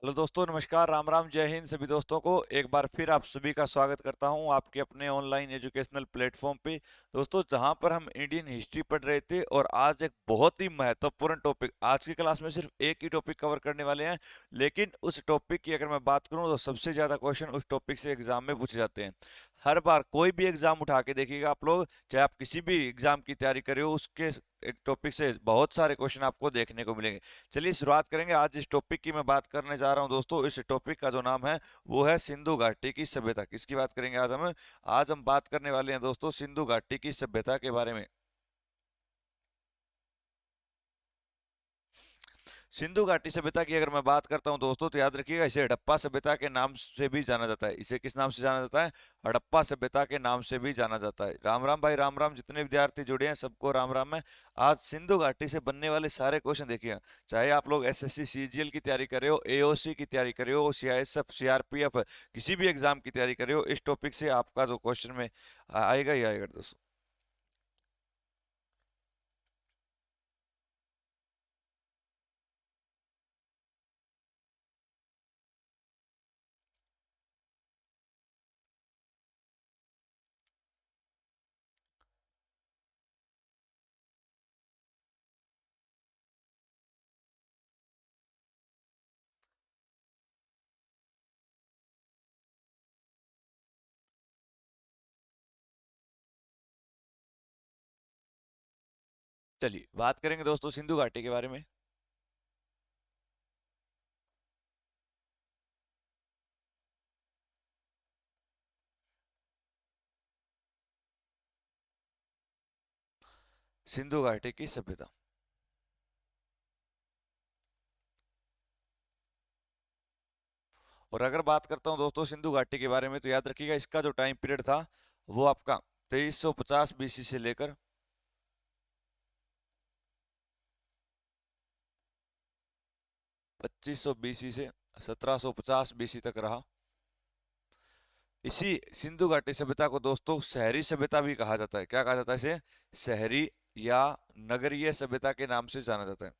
Hello दोस्तों, नमस्कार, राम राम, जय हिंद सभी दोस्तों को। एक बार फिर आप सभी का स्वागत करता हूं आपके अपने ऑनलाइन एजुकेशनल प्लेटफॉर्म पे। दोस्तों, जहां पर हम इंडियन हिस्ट्री पढ़ रहे थे और आज एक बहुत ही महत्वपूर्ण टॉपिक, आज की क्लास में सिर्फ एक ही टॉपिक कवर करने वाले हैं। लेकिन उस टॉपिक की अगर मैं बात करूं तो सबसे ज़्यादा क्वेश्चन उस टॉपिक से एग्जाम में पूछे जाते हैं। हर बार कोई भी एग्जाम उठा के देखिएगा आप लोग, चाहे आप किसी भी एग्जाम की तैयारी कर रहे हो, उसके एक टॉपिक से बहुत सारे क्वेश्चन आपको देखने को मिलेंगे। चलिए शुरुआत करेंगे। आज जिस टॉपिक की मैं बात करने जा रहा हूं दोस्तों, इस टॉपिक का जो नाम है वो है सिंधु घाटी की सभ्यता। किसकी बात करेंगे आज हम बात करने वाले हैं दोस्तों सिंधु घाटी की सभ्यता के बारे में। सिंधु घाटी सभ्यता की अगर मैं बात करता हूं दोस्तों, तो याद रखिएगा, इसे हड़प्पा सभ्यता के नाम से भी जाना जाता है। इसे किस नाम से जाना जाता है? हड़प्पा सभ्यता के नाम से भी जाना जाता है। राम राम भाई, राम राम। जितने विद्यार्थी जुड़े हैं सबको राम राम है। आज सिंधु घाटी से बनने वाले सारे क्वेश्चन देखिए, चाहे आप लोग एसएससी सीजीएल की तैयारी कर रहे हो, एओसी की तैयारी कर रहे हो, सीआईएसएफ सीआरपीएफ किसी भी एग्जाम की तैयारी कर रहे हो, इस टॉपिक से आपका जो क्वेश्चन में आएगा ही आएगा दोस्तों। चलिए बात करेंगे दोस्तों सिंधु घाटी के बारे में। सिंधु घाटी की सभ्यता। और अगर बात करता हूं दोस्तों सिंधु घाटी के बारे में, तो याद रखिएगा, इसका जो टाइम पीरियड था वो आपका 2350 बीसी से लेकर 2500 बीसी से 1750 बीसी तक रहा। इसी सिंधु घाटी सभ्यता को दोस्तों शहरी सभ्यता भी कहा जाता है। क्या कहा जाता है इसे? शहरी या नगरीय सभ्यता के नाम से जाना जाता है।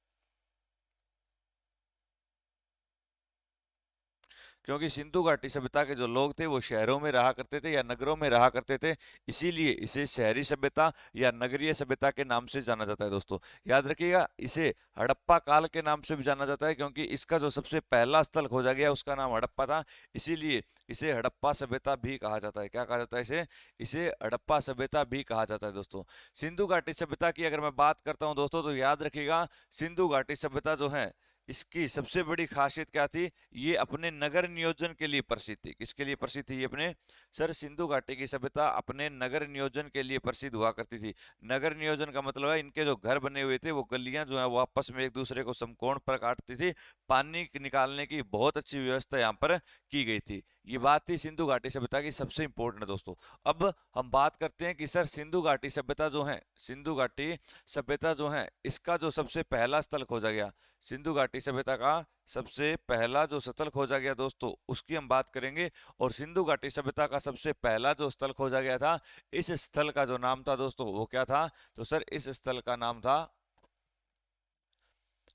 क्योंकि सिंधु घाटी सभ्यता के जो लोग थे वो शहरों में रहा करते थे या नगरों में रहा करते थे, इसीलिए इसे शहरी सभ्यता या नगरीय सभ्यता के नाम से जाना जाता है दोस्तों। याद रखिएगा, इसे हड़प्पा काल के नाम से भी जाना जाता है, क्योंकि इसका जो सबसे पहला स्थल खोजा गया उसका नाम हड़प्पा था। इसीलिए इसे हड़प्पा सभ्यता भी कहा जाता है। क्या कहा जाता है इसे? इसे हड़प्पा सभ्यता भी कहा जाता है दोस्तों। सिंधु घाटी सभ्यता की अगर मैं बात करता हूं दोस्तों, तो याद रखिएगा, सिंधु घाटी सभ्यता जो है, इसकी सबसे बड़ी खासियत क्या थी? ये अपने नगर नियोजन के लिए प्रसिद्ध थी। किसके लिए प्रसिद्ध थी ये अपने? सर, सिंधु घाटी की सभ्यता अपने नगर नियोजन के लिए प्रसिद्ध हुआ करती थी। नगर नियोजन का मतलब है, इनके जो घर बने हुए थे वो गलियां जो है वो आपस में एक दूसरे को समकोण पर काटती थी। पानी निकालने की बहुत अच्छी व्यवस्था यहाँ पर की गई थी। ये बात थी सिंधु घाटी सभ्यता की सबसे इंपॉर्टेंट दोस्तों। अब हम बात करते हैं कि सर सिंधु घाटी सभ्यता जो है, सिंधु घाटी सभ्यता जो है, इसका जो सबसे पहला स्थल खोजा गया, सिंधु घाटी सभ्यता का सबसे पहला जो स्थल खोजा गया दोस्तों, उसकी हम बात करेंगे। और सिंधु घाटी सभ्यता का सबसे पहला जो स्थल खोजा गया था, इस स्थल का जो नाम था दोस्तों वो क्या था? तो सर इस स्थल का नाम था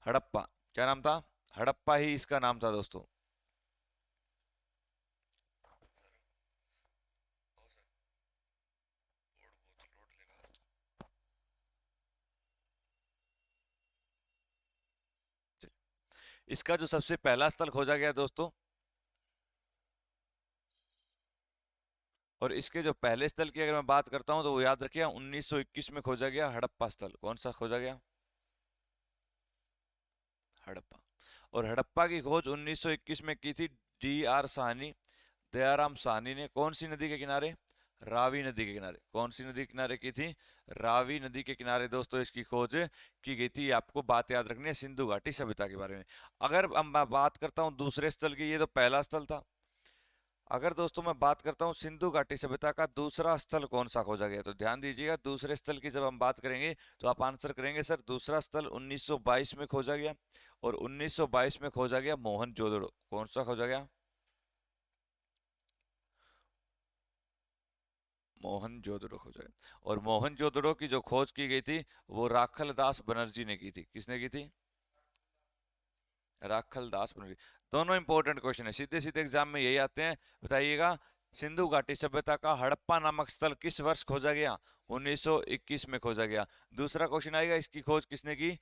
हड़प्पा। क्या नाम था? हड़प्पा ही इसका नाम था दोस्तों। इसका जो सबसे पहला स्थल खोजा गया दोस्तों, और इसके जो पहले स्थल की अगर मैं बात करता हूं, तो वो याद रखिए 1921 में खोजा गया हड़प्पा स्थल। कौन सा खोजा गया? हड़प्पा। और हड़प्पा की खोज 1921 में की थी डी आर साहनी, दयाराम साहनी ने। कौन सी नदी के किनारे? रावी नदी के किनारे। कौन सी नदी के किनारे की थी? रावी नदी के किनारे दोस्तों इसकी खोज की गई थी। आपको बात याद रखनी है सिंधु घाटी सभ्यता के बारे में। अगर अब मैं बात करता हूँ दूसरे स्थल की, ये तो पहला स्थल था। अगर दोस्तों मैं बात करता हूँ सिंधु घाटी सभ्यता का दूसरा स्थल कौन सा खोजा गया, तो ध्यान दीजिएगा, दूसरे स्थल की जब हम बात करेंगे तो आप आंसर करेंगे सर दूसरा स्थल 1922 में खोजा गया। और 1922 में खोजा गया मोहनजोदड़ो। कौन सा खोजा गया? मोहनजोदड़ो खोजा गया। और मोहनजोदड़ो की जो खोज की गई थी वो राखल दास बनर्जी ने की थी। किसने की थी? राखल दास बनर्जी। दोनों इंपॉर्टेंट क्वेश्चन है, सीधे सीधे एग्जाम में यही आते हैं। बताइएगा, सिंधु घाटी सभ्यता का हड़प्पा नामक स्थल किस वर्ष खोजा गया? 1921 में खोजा गया। दूसरा क्वेश्चन आएगा, इसकी खोज किसने की?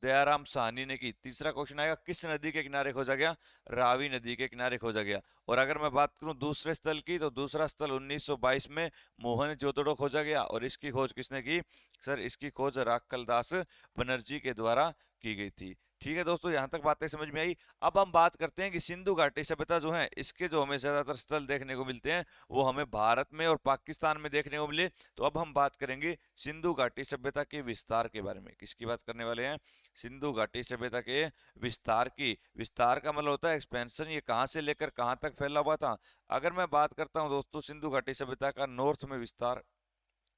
दयाराम साहनी ने की। तीसरा क्वेश्चन आएगा, किस नदी के किनारे खोजा गया? रावी नदी के किनारे खोजा गया। और अगर मैं बात करूं दूसरे स्थल की, तो दूसरा स्थल 1922 में मोहनजोदड़ो खोजा गया। और इसकी खोज किसने की? सर इसकी खोज राक्कल दास बनर्जी के द्वारा की गई थी। ठीक है दोस्तों, यहां तक बातें समझ में आई। अब हम बात करते हैं कि सिंधु घाटी सभ्यता जो है, इसके जो हमें ज्यादातर स्थल देखने को मिलते हैं वो हमें भारत में और पाकिस्तान में देखने को मिले। तो अब हम बात करेंगे सिंधु घाटी सभ्यता के विस्तार के बारे में। किसकी बात करने वाले हैं? सिंधु घाटी सभ्यता के विस्तार की। विस्तार का मतलब होता है एक्सपेंशन, ये कहां से लेकर कहां तक फैला हुआ था। अगर मैं बात करता हूं दोस्तों सिंधु घाटी सभ्यता का नॉर्थ में विस्तार,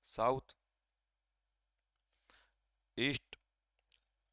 साउथ, ईस्ट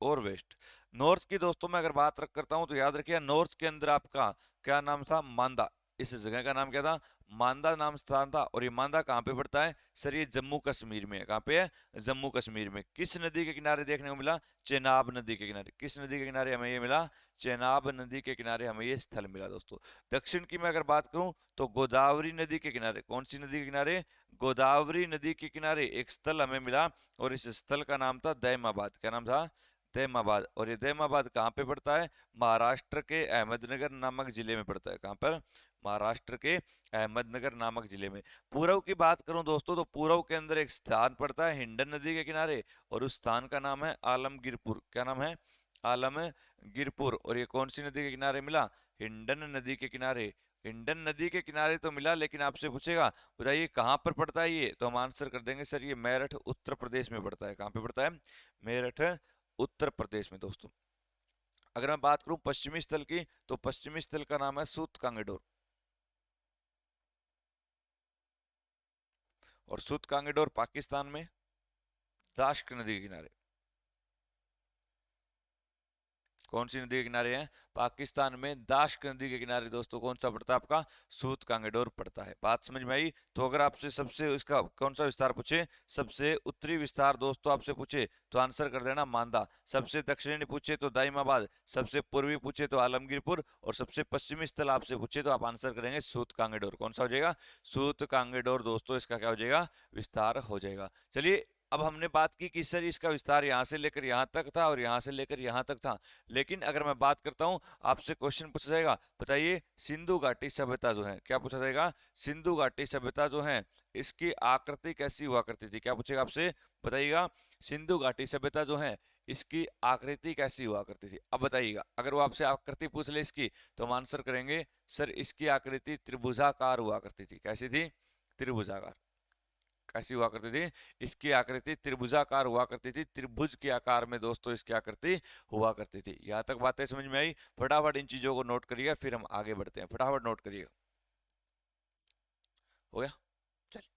और वेस्ट। नॉर्थ की दोस्तों मैं अगर बात करता हूं तो याद रखिए, नॉर्थ के अंदर आपका क्या नाम था? मांदा। इस जगह का नाम क्या था? मांदा नाम स्थान था। और ये मांदा कहाँ पे पड़ता है? सर ये जम्मू कश्मीर में है। कहाँ पे है? जम्मू कश्मीर में। किस नदी के किनारे देखने को मिला? चेनाब नदी के किनारे। किस नदी के किनारे हमें ये मिला? चेनाब नदी के किनारे हमें ये स्थल मिला दोस्तों। दक्षिण की मैं अगर बात करूं तो गोदावरी नदी के किनारे। कौन सी नदी के किनारे? गोदावरी नदी के किनारे एक स्थल हमें मिला, और इस स्थल का नाम था दैमाबाद। क्या नाम था? दैमाबाद। और ये दैमाबाद कहाँ पे पड़ता है? महाराष्ट्र के अहमदनगर नामक जिले में पड़ता है। कहाँ पर? महाराष्ट्र के अहमदनगर नामक जिले में। पूर्व की बात करूं दोस्तों तो पूर्व के अंदर एक स्थान पड़ता है हिंडन नदी के किनारे, और उस स्थान का नाम है आलमगीरपुर। क्या नाम है? आलमगीरपुर। और ये कौन सी नदी के किनारे मिला? हिंडन नदी के किनारे। हिंडन नदी के किनारे तो मिला, लेकिन आपसे पूछेगा बताइए कहाँ पर पड़ता है ये, तो हम आंसर कर देंगे सर ये मेरठ उत्तर प्रदेश में पड़ता है। कहाँ पे पड़ता है? मेरठ उत्तर प्रदेश में दोस्तों। अगर मैं बात करूं पश्चिमी स्थल की, तो पश्चिमी स्थल का नाम है सूत कांगेडोर। और सूत कांगेडोर पाकिस्तान में दाश्क नदी के किनारे। कौन सी नदी के किनारे हैं? पाकिस्तान में दाश्क नदी के किनारे दोस्तों कौन सा पड़ता है? आपका सूत कांगेडोर पड़ता है। बात समझ में आई? तो अगर आपसे सबसे इसका कौन सा विस्तार पूछे, सबसे उत्तरी विस्तार दोस्तों आपसे पूछे तो आंसर कर देना मांदा। सबसे दक्षिणी पूछे तो दाइमाबाद, सबसे पूर्वी पूछे तो आलमगीरपुर, और सबसे पश्चिमी स्थल आपसे पूछे तो आप आंसर करेंगे सूत कांगेडोर। कौन सा हो जाएगा? सूत कांगेडोर दोस्तों इसका क्या हो जाएगा? विस्तार हो जाएगा। चलिए, अब हमने बात की कि सर इसका विस्तार यहां से लेकर यहां तक था और यहां से लेकर यहां तक था। लेकिन अगर मैं बात करता हूं, आपसे क्वेश्चन पूछा जाएगा, बताइए सिंधु घाटी सभ्यता जो है, क्या पूछा जाएगा? सिंधु घाटी सभ्यता जो है इसकी आकृति कैसी हुआ करती थी? क्या पूछेगा आपसे? बताइएगा, सिंधु घाटी सभ्यता जो है इसकी आकृति कैसी हुआ करती थी? अब बताइएगा, अगर वो आपसे आकृति पूछ ले इसकी, तो हम आंसर करेंगे सर इसकी आकृति त्रिभुजाकार हुआ करती थी। कैसी थी? त्रिभुजाकार। कैसी हुआ करती थी? इसकी आकृति त्रिभुजाकार हुआ करती थी। त्रिभुज के आकार में दोस्तों इसकी आकृति हुआ करती थी। यहां तक बातें समझ में आई? फटाफट इन चीजों को नोट करिएगा, फिर हम आगे बढ़ते हैं। फटाफट नोट करिएगा। हो गया? चलिए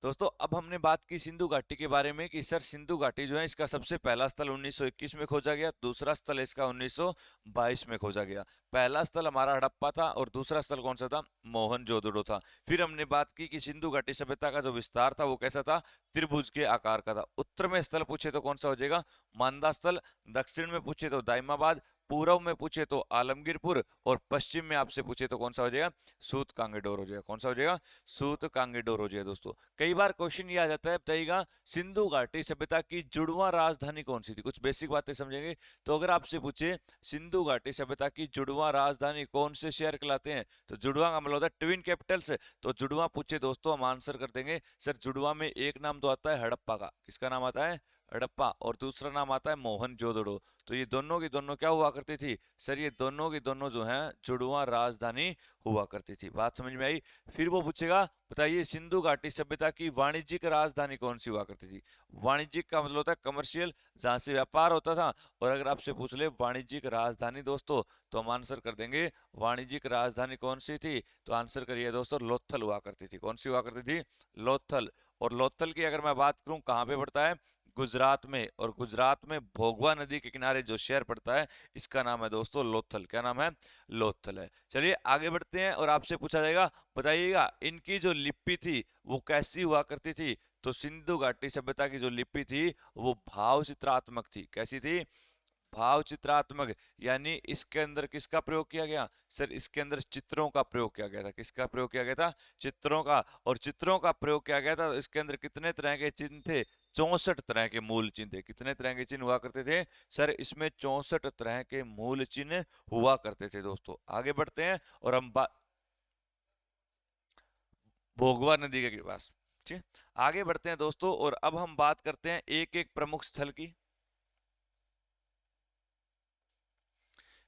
दोस्तों, अब हमने बात की सिंधु घाटी के बारे में कि सर सिंधु घाटी जो है इसका सबसे पहला स्थल 1921 में खोजा गया। दूसरा स्थल इसका 1922 में खोजा गया। पहला स्थल हमारा हड़प्पा था और दूसरा स्थल कौन सा था? मोहनजोदड़ो था। फिर हमने बात की कि सिंधु घाटी सभ्यता का जो विस्तार था वो कैसा था? त्रिभुज के आकार का था। उत्तर में स्थल पूछे तो कौन सा हो जाएगा? मांदा स्थल। दक्षिण में पूछे तो दाइमाबाद। पूर्व में पूछे तो आलमगीरपुर, और पश्चिम में आपसे पूछे तो कौन सा हो जाएगा? सूत कांगेडोर हो जाएगा। कौन सा हो जाएगा? सूत कांगेडोर हो जाएगा दोस्तों। कई बार क्वेश्चन ये आ जाता है, बताइएगा सिंधु घाटी सभ्यता की जुड़वा राजधानी कौन सी थी? कुछ बेसिक बातें समझेंगे। तो अगर आपसे पूछे सिंधु घाटी सभ्यता की जुड़वा राजधानी कौन से शहर कहलाते हैं, तो जुड़वा का मतलब होता है ट्विन कैपिटल्स। तो जुड़वा पूछे दोस्तों हम आंसर कर देंगे सर जुड़वा में एक नाम तो आता है हड़प्पा का। किसका नाम आता है? हड़प्पा। और दूसरा नाम आता है मोहनजोदड़ो। तो ये दोनों की दोनों क्या हुआ करती थी? सर ये दोनों की दोनों जो है जुड़वा राजधानी हुआ करती थी। बात समझ में आई? फिर वो पूछेगा बताइए सिंधु घाटी सभ्यता की वाणिज्यिक राजधानी कौन सी हुआ करती थी? वाणिज्यिक का मतलब होता है कमर्शियल, जहां से व्यापार होता था। और अगर आपसे पूछ ले वाणिज्यिक राजधानी दोस्तों, तो हम आंसर कर देंगे वाणिज्यिक राजधानी कौन सी थी? तो आंसर करिए दोस्तों लोथल हुआ करती थी। कौन सी हुआ करती थी? लोथल। और लोथल की अगर मैं बात करूं कहां पे पड़ता है? गुजरात में। और गुजरात में भोगवा नदी के किनारे जो शहर पड़ता है इसका नाम है दोस्तों लोथल। क्या नाम है? लोथल है। चलिए आगे बढ़ते हैं और आपसे पूछा जाएगा बताइएगा इनकी जो लिपि थी वो कैसी हुआ करती थी? तो सिंधु घाटी सभ्यता की जो लिपि थी वो भाव चित्रात्मक थी। कैसी थी? भाव चित्रात्मक, यानी इसके अंदर किसका प्रयोग किया गया? सर इसके अंदर चित्रों का प्रयोग किया गया था। किसका प्रयोग किया गया था? चित्रों का। और चित्रों का प्रयोग किया गया था। इसके अंदर कितने तरह के चिन्ह थे? 64 तरह के मूल चिन्ह थे। कितने तरह के चिन्ह हुआ करते थे? सर इसमें 64 तरह के मूल चिन्ह हुआ करते थे दोस्तों। आगे बढ़ते हैं और हम भोगवा नदी के पास। ठीक, आगे बढ़ते हैं दोस्तों और अब हम बात करते हैं एक एक प्रमुख स्थल की।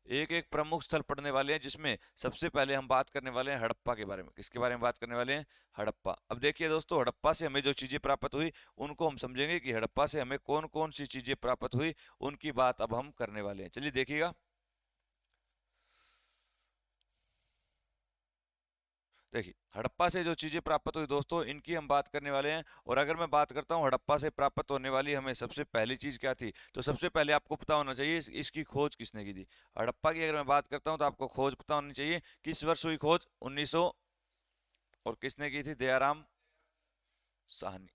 एक एक प्रमुख स्थल पढ़ने वाले हैं, जिसमें सबसे पहले हम बात करने वाले हैं हड़प्पा के बारे में। किसके बारे में बात करने वाले हैं? हड़प्पा। अब देखिए दोस्तों, हड़प्पा से हमें जो चीजें प्राप्त हुई उनको हम समझेंगे कि हड़प्पा से हमें कौन कौन सी चीजें प्राप्त हुई, उनकी बात अब हम करने वाले हैं। चलिए देखिएगा। देखिए, हड़प्पा से जो चीजें प्राप्त हुई दोस्तों, इनकी हम बात करने वाले हैं। और अगर मैं बात करता हूँ हड़प्पा से प्राप्त होने वाली हमें सबसे पहली चीज क्या थी, तो सबसे पहले आपको पता होना चाहिए इसकी खोज किसने की थी। हड़प्पा की अगर मैं बात करता हूँ तो आपको खोज पता होनी चाहिए। किस वर्ष हुई खोज? 1900। और किसने की थी? दयाराम साहनी।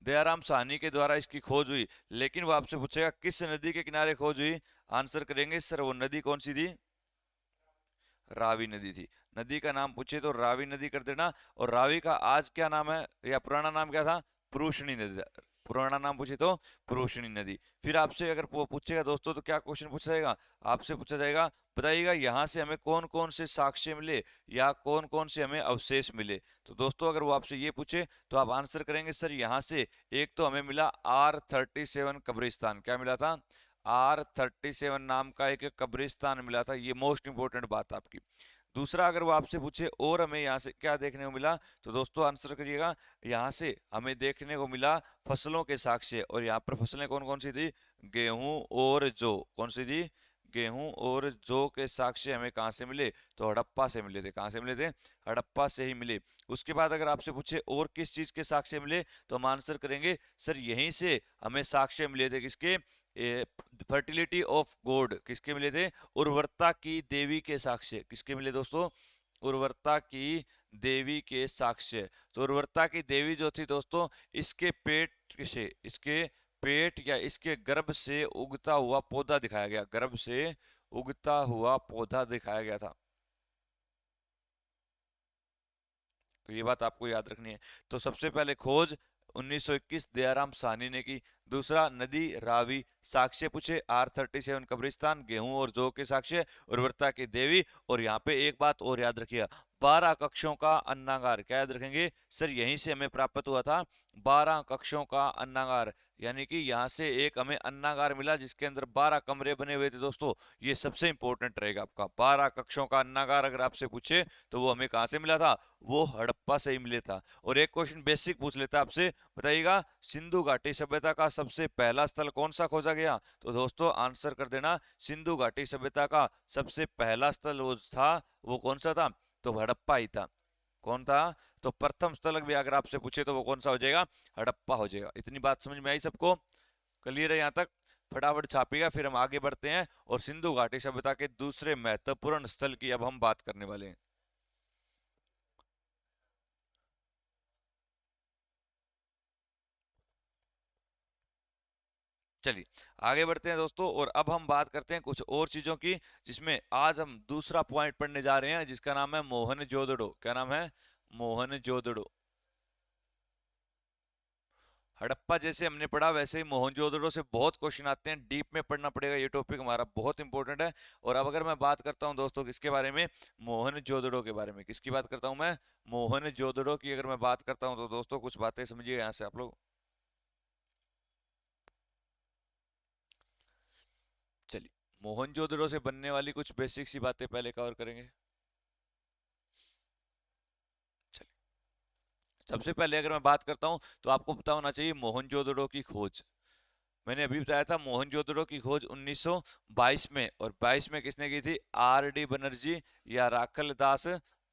दयाराम साहनी के द्वारा इसकी खोज हुई। लेकिन वो आपसे पूछेगा किस नदी के किनारे खोज हुई। आंसर करेंगे सर, वो नदी कौन सी थी? रावी नदी थी। नदी का नाम पूछे तो रावी नदी कर देना। और रावी का आज क्या नाम है, या पुराना नाम क्या था? प्रूषणी नदी। पुराना नाम पूछे तो प्रूषणी नदी। फिर आपसे अगर वो पूछेगा दोस्तों तो क्या क्वेश्चन पूछा जाएगा? आपसे पूछा जाएगा, बताइएगा यहाँ से हमें कौन कौन से साक्ष्य मिले या कौन कौन से हमें अवशेष मिले। तो दोस्तों अगर वो आपसे ये पूछे तो आप आंसर करेंगे सर, यहाँ से एक तो हमें मिला R37 कब्रिस्तान। क्या मिला था? R37 नाम का एक कब्रिस्तान मिला था। ये मोस्ट इंपोर्टेंट बात आपकी। दूसरा, अगर वो आपसे पूछे और हमें यहाँ से क्या देखने को मिला, तो दोस्तों आंसर करिएगा, यहाँ से हमें देखने को मिला फसलों के साक्ष्य। और यहाँ पर फसलें कौन कौन सी थी? गेहूं और जौ। कौन सी थी? गेहूं और जौ के साक्ष्य हमें कहाँ से मिले? तो हड़प्पा से मिले थे। कहाँ से मिले थे? हड़प्पा से ही मिले। उसके बाद अगर आपसे पूछे और किस चीज के साक्ष्य मिले, तो हम आंसर करेंगे सर, यहीं से हमें साक्ष्य मिले थे। किसके? Fertility of God. किसके मिले थे? उर्वरता की देवी के साक्ष्य। किसके मिले दोस्तों? उर्वरता की देवी के साक्ष्य। तो उर्वरता की देवी जो थी दोस्तों, इसके पेट से, इसके पेट या इसके गर्भ से उगता हुआ पौधा दिखाया गया। गर्भ से उगता हुआ पौधा दिखाया गया था। तो ये बात आपको याद रखनी है। तो सबसे पहले खोज 1921 दयाराम साहनी ने की। दूसरा, नदी रावी। साक्ष्य पूछे R37 कब्रिस्तान, गेहूं और जौ के साक्ष्य, उर्वरता की देवी। और यहाँ पे एक बात और याद रखिएगा, 12 कक्षों का अन्नागार। क्या याद रखेंगे सर? यहीं से हमें प्राप्त हुआ था 12 कक्षों का अन्नागार। यानी कि यहाँ से एक हमें अन्नागार मिला जिसके अंदर 12 कमरे बने हुए थे दोस्तों। ये सबसे इंपॉर्टेंट रहेगा आपका। 12 कक्षों का अन्नागार अगर आपसे पूछे तो वो हमें कहाँ से मिला था? वो हड़प्पा से ही मिले था। और एक क्वेश्चन बेसिक पूछ लेता आपसे, बताइएगा सिंधु घाटी सभ्यता का सबसे पहला स्थल कौन सा खोजा गया? तो दोस्तों आंसर कर देना, सिंधु घाटी सभ्यता का सबसे पहला स्थल वो था, वो कौन सा था? तो हड़प्पा ही था। कौन था? तो प्रथम स्थल भी अगर आपसे पूछे तो वो कौन सा हो जाएगा? हड़प्पा हो जाएगा। इतनी बात समझ में आई सबको? क्लियर है यहाँ तक? फटाफट छापिएगा, फिर हम आगे बढ़ते हैं और सिंधु घाटी सभ्यता के दूसरे महत्वपूर्ण स्थल की अब हम बात करने वाले हैं। चलिए आगे बढ़ते हैं दोस्तों और अब हम बात करते हैं कुछ और चीजों की, जिसमें आज हम दूसरा पॉइंट पढ़ने जा रहे हैं जिसका नाम है मोहनजोदड़ो। क्या नाम है? मोहनजोदड़ो। हड़प्पा जैसे हमने पढ़ा वैसे ही मोहनजोदड़ो से बहुत क्वेश्चन आते हैं। डीप में पढ़ना पड़ेगा, ये टॉपिक हमारा बहुत इंपॉर्टेंट है। और अब अगर मैं बात करता हूं दोस्तों किसके बारे में? मोहनजोदड़ो के बारे में। किसकी बात करता हूं मैं? मोहनजोदड़ो की अगर मैं बात करता हूं तो दोस्तों कुछ बातें समझिए यहाँ से आप लोग। चलिए, मोहनजोदड़ो से बनने वाली कुछ बेसिक सी बातें पहले कवर करेंगे। चलिए, सबसे पहले अगर मैं बात करता हूं तो आपको पता होना चाहिए मोहनजोदड़ो की खोज। मैंने अभी बताया था मोहनजोदड़ो की खोज 1922 में। और 22 में किसने की थी? R D बनर्जी या राखल दास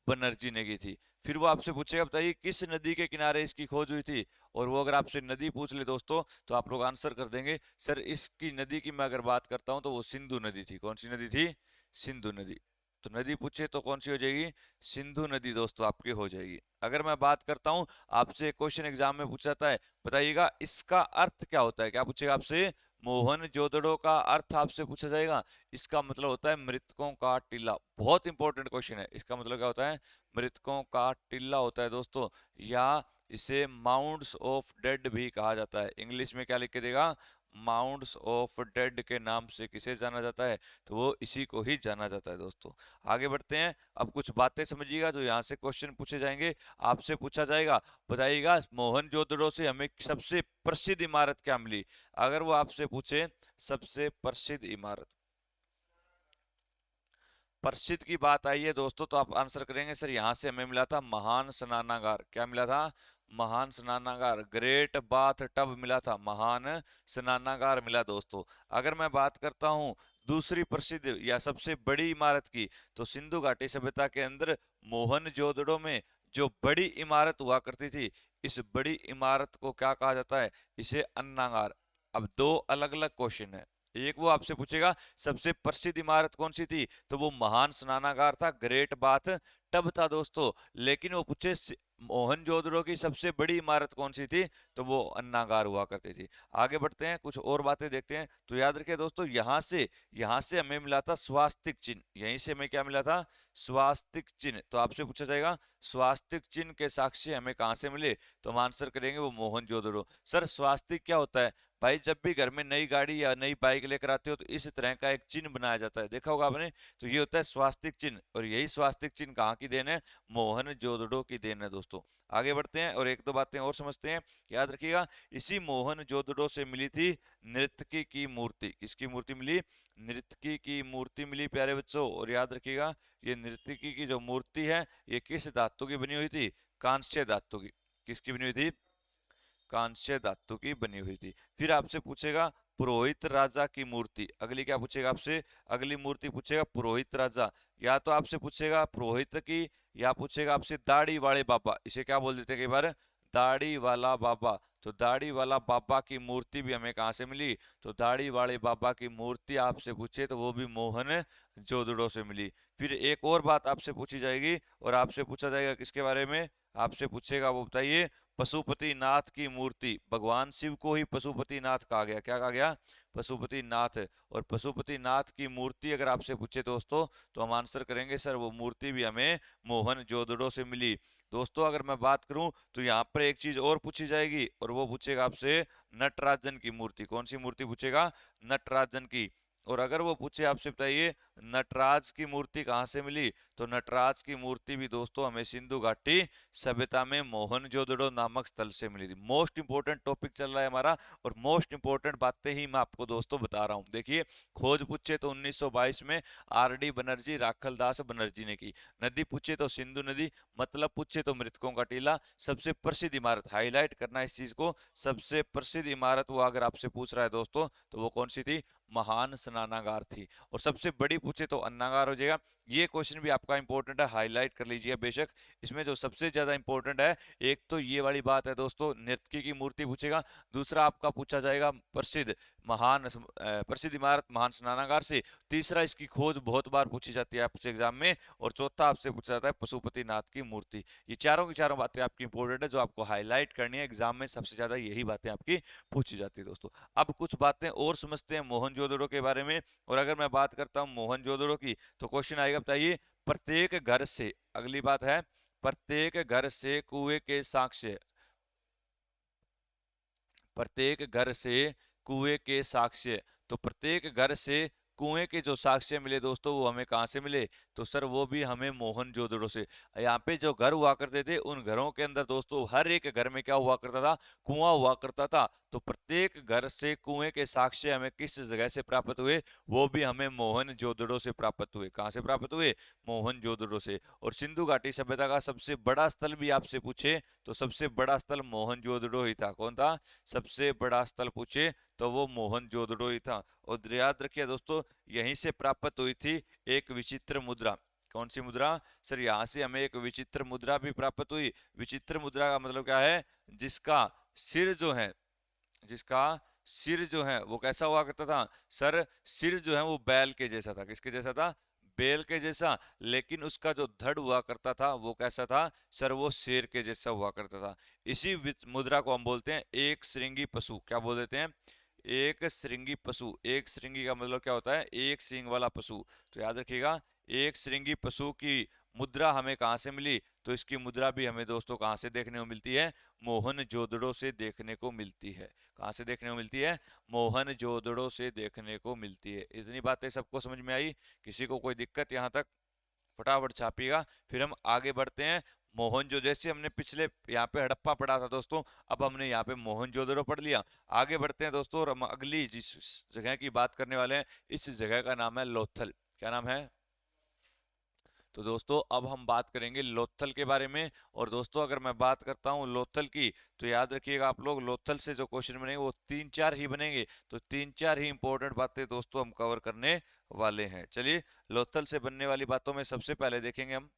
बनर्जी ने की थी। फिर वो आपसे पूछेगा, बताइए किस नदी के किनारे इसकी खोज हुई थी। और वो अगर आपसे नदी पूछ ले दोस्तों तो आप लोग आंसर कर देंगे सर, इसकी नदी की मैं अगर बात करता हूं तो वो सिंधु नदी थी। कौन सी नदी थी? सिंधु नदी। तो नदी पूछे तो कौन सी हो जाएगी, सिंधु नदी दोस्तों आपकी हो जाएगी। अगर मैं बात करता हूं, आपसे क्वेश्चन एग्जाम में पूछा जाता है, बताइएगा इसका अर्थ क्या होता है, क्या पूछेगा आपसे, मोहनजोदड़ो का अर्थ आपसे पूछा जाएगा। इसका मतलब होता है मृतकों का टीला। बहुत इंपॉर्टेंट क्वेश्चन है। इसका मतलब क्या होता है, मृतकों का टीला होता है दोस्तों, या इसे माउंट्स ऑफ डेड भी कहा जाता है। इंग्लिश में क्या लिख के देगा, माउंट्स ऑफ डेड के नाम से किसे जाना जाता है, तो वो इसी को ही जाना जाता है दोस्तों। आगे बढ़ते हैं, अब कुछ बातें समझिएगा जो यहाँ से क्वेश्चन पूछे जाएंगे। आपसे पूछा जाएगा, बताइएगा मोहनजोदड़ो से हमें सबसे प्रसिद्ध इमारत क्या मिली। अगर वो आपसे पूछे सबसे प्रसिद्ध इमारत, प्रसिद्ध की बात आई है दोस्तों, तो आप आंसर करेंगे सर यहाँ से हमें मिला था महान स्नानागार। क्या मिला था, महान स्नानागार। ग्रेट बाथ टब मिला था, महान स्नानागार मिला दोस्तों। अगर मैं बात करता हूँ दूसरी प्रसिद्ध या सबसे बड़ी इमारत की, तो सिंधु घाटी सभ्यता के अंदर मोहनजोदड़ो में जो बड़ी इमारत हुआ करती थी, इस बड़ी इमारत को क्या कहा जाता है, इसे अन्नागार। अब दो अलग अलग क्वेश्चन है। एक वो आपसे पूछेगा सबसे प्रसिद्ध इमारत कौन सी थी, तो वो महान स्नानागार था, ग्रेट बाथ टब था दोस्तों। लेकिन वो पूछे मोहनजोदड़ो की सबसे बड़ी इमारत कौन सी थी, तो वो अन्नागार हुआ करती थी। आगे बढ़ते हैं, कुछ और बातें देखते हैं। तो याद रखिए दोस्तों, यहाँ से हमें मिला था स्वास्तिक चिन्ह। यहीं से हमें क्या मिला था, स्वास्तिक चिन्ह। तो आपसे पूछा जाएगा स्वास्तिक चिन्ह के साक्ष्य हमें कहाँ से मिले, तो हम आंसर करेंगे वो मोहनजोदड़ो। सर स्वास्तिक क्या होता है, भाई जब भी घर में नई गाड़ी या नई बाइक लेकर आते हो तो इस तरह का एक चिन्ह बनाया जाता है, देखा होगा आपने। तो ये होता है स्वास्तिक चिन्ह, और यही स्वास्तिक चिन्ह कहाँ की देन है, मोहनजोदड़ो की देन है दोस्तों। आगे बढ़ते हैं और एक दो बातें और समझते हैं। याद रखिएगा, इसी मोहनजोदड़ो से मिली थी नृत्यकी की मूर्ति। किसकी मूर्ति मिली, नृत्यकी की मूर्ति मिली प्यारे बच्चों। और याद रखिएगा, ये नृत्यकी की जो मूर्ति है, ये किस धातु की बनी हुई थी, कांस्य धातु की। किसकी बनी हुई थी, कांस्य धातु की बनी हुई थी। फिर आपसे पूछेगा पुरोहित राजा की मूर्ति। अगली क्या पूछेगा आपसे, अगली मूर्ति पूछेगा पुरोहित राजा। या तो आपसे पूछेगा पुरोहित की, या पूछेगा आपसे दाढ़ी वाले बाबा। इसे क्या बोल देते हैं कई बार, दाढ़ी वाला बाबा। तो दाढ़ी वाला बाबा की मूर्ति भी हमें कहाँ से मिली, तो दाढ़ी वाले बाबा की मूर्ति आपसे पूछे तो वो भी मोहन जोदड़ो से मिली। फिर एक और बात आपसे पूछी जाएगी, और आपसे पूछा जाएगा किसके बारे में, आपसे पूछेगा वो बताइए, पशुपति नाथ की मूर्ति। भगवान शिव को ही पशुपति नाथ कहा गया। क्या कहा गया, पशुपति नाथ। और पशुपति नाथ की मूर्ति अगर आपसे पूछे दोस्तों, तो हम आंसर करेंगे सर वो मूर्ति भी हमें मोहनजोदड़ो से मिली। दोस्तों अगर मैं बात करूं तो यहाँ पर एक चीज और पूछी जाएगी, और वो पूछेगा आपसे नटराजन की मूर्ति। कौन सी मूर्ति पूछेगा, नटराजन की। और अगर वो पूछे आपसे बताइए नटराज की मूर्ति कहाँ से मिली, तो नटराज की मूर्ति भी दोस्तों हमें सिंधु घाटी सभ्यता में मोहनजोदड़ो नामक स्थल से मिली थी। मोस्ट इंपोर्टेंट टॉपिक चल रहा है हमारा, और मोस्ट इंपोर्टेंट बातें ही मैं आपको दोस्तों बता रहा हूँ। देखिए, खोज पूछे तो 1922 में आर डी बनर्जी राखलदास बनर्जी ने की। नदी पूछे तो सिंधु नदी। मतलब पूछे तो मृतकों का टीला। सबसे प्रसिद्ध इमारत, हाईलाइट करना इस चीज को, सबसे प्रसिद्ध इमारत वो अगर आपसे पूछ रहा है दोस्तों, तो वो कौन सी थी, महान स्नानागार थी। और सबसे बड़ी पूछे तो अन्नागार हो जाएगा। ये क्वेश्चन भी आपका इंपॉर्टेंट है, हाईलाइट कर लीजिए बेशक। इसमें जो सबसे ज्यादा इंपॉर्टेंट है, एक तो ये वाली बात है दोस्तों, नृत्य की मूर्ति पूछेगा। दूसरा आपका पूछा जाएगा प्रसिद्ध प्रसिद्ध इमारत महान स्नानागार से। तीसरा इसकी खोज बहुत बार पूछी जाती है आपसे एग्जाम में। और चौथा आपसे पूछा जाता है पशुपति नाथ की मूर्ति। ये चारों की चारों बातें आपकी इंपॉर्टेंट है, जो आपको हाईलाइट करनी है एग्जाम में। सबसे ज्यादा यही बातें आपकी पूछी जाती है दोस्तों। अब कुछ बातें और समझते हैं मोहनजोदड़ो के बारे में। और अगर मैं बात करता हूँ मोहनजोदड़ो की, तो क्वेश्चन आएगा, बताइए प्रत्येक घर से, अगली बात है, प्रत्येक घर से कुएं के साक्ष्य, प्रत्येक घर से कुएं के साक्ष्य। तो प्रत्येक घर से कुएं के जो साक्ष्य मिले दोस्तों, वो हमें कहाँ से मिले, तो सर वो भी हमें मोहनजोदड़ो से। यहाँ पे जो घर हुआ करते थे, उन घरों के अंदर दोस्तों हर एक घर में क्या हुआ करता था, कुआं हुआ करता था। तो प्रत्येक घर से कुएं के साक्ष्य हमें किस जगह से प्राप्त हुए, वो भी हमें मोहनजोदड़ो से प्राप्त हुए। कहाँ से प्राप्त हुए, मोहनजोदड़ो से। और सिंधु घाटी सभ्यता का सबसे बड़ा स्थल भी आपसे पूछे, तो सबसे बड़ा स्थल मोहनजोदड़ो ही था। कौन था, सबसे बड़ा स्थल पूछे तो वो मोहनजोदड़ो ही था। और याद रखिए दोस्तों, यहीं से प्राप्त हुई थी एक विचित्र मुद्रा। कौन सी मुद्रा, सर यहाँ से हमें एक विचित्र मुद्रा भी प्राप्त हुई। विचित्र मुद्रा का मतलब क्या है, जिसका सिर जो है, जिसका सिर जो है वो कैसा हुआ करता था, सर सिर जो है वो बैल के जैसा था। किसके जैसा था, बैल के जैसा, लेकिन उसका जो धड़ हुआ करता था वो कैसा था सर, वो शेर के जैसा हुआ करता था। इसी मुद्रा को हम बोलते हैं एक श्रृंगी पशु। क्या बोल देते हैं? एक श्रृंगी पशु। एक श्रृंगी का मतलब क्या होता है? एक सींग वाला पशु। तो याद रखिएगा, एक श्रृंगी पशु की मुद्रा हमें कहाँ से मिली? तो इसकी मुद्रा भी हमें दोस्तों कहाँ से देखने को मिलती है? मोहनजोदड़ो से देखने को मिलती है। कहाँ से देखने को मिलती है? मोहनजोदड़ो से देखने को मिलती है। इतनी बातें सबको समझ में आई? किसी को कोई दिक्कत यहाँ तक? फटाफट छापिएगा, फिर हम आगे बढ़ते हैं। मोहनजो, जैसे हमने पिछले यहाँ पे हड़प्पा पढ़ा था दोस्तों, अब हमने यहाँ पे मोहनजोदड़ो पढ़ लिया। आगे बढ़ते हैं दोस्तों, और हम अगली जिस जगह की बात करने वाले हैं, इस जगह का नाम है लोथल। क्या नाम है? तो दोस्तों अब हम बात करेंगे लोथल के बारे में। और दोस्तों अगर मैं बात करता हूँ लोथल की, तो याद रखिएगा आप लोग, लोथल से जो क्वेश्चन बनेंगे वो तीन चार ही बनेंगे। तो तीन चार ही इंपॉर्टेंट बातें दोस्तों हम कवर करने वाले हैं। चलिए, लोथल से बनने वाली बातों में सबसे पहले देखेंगे हम।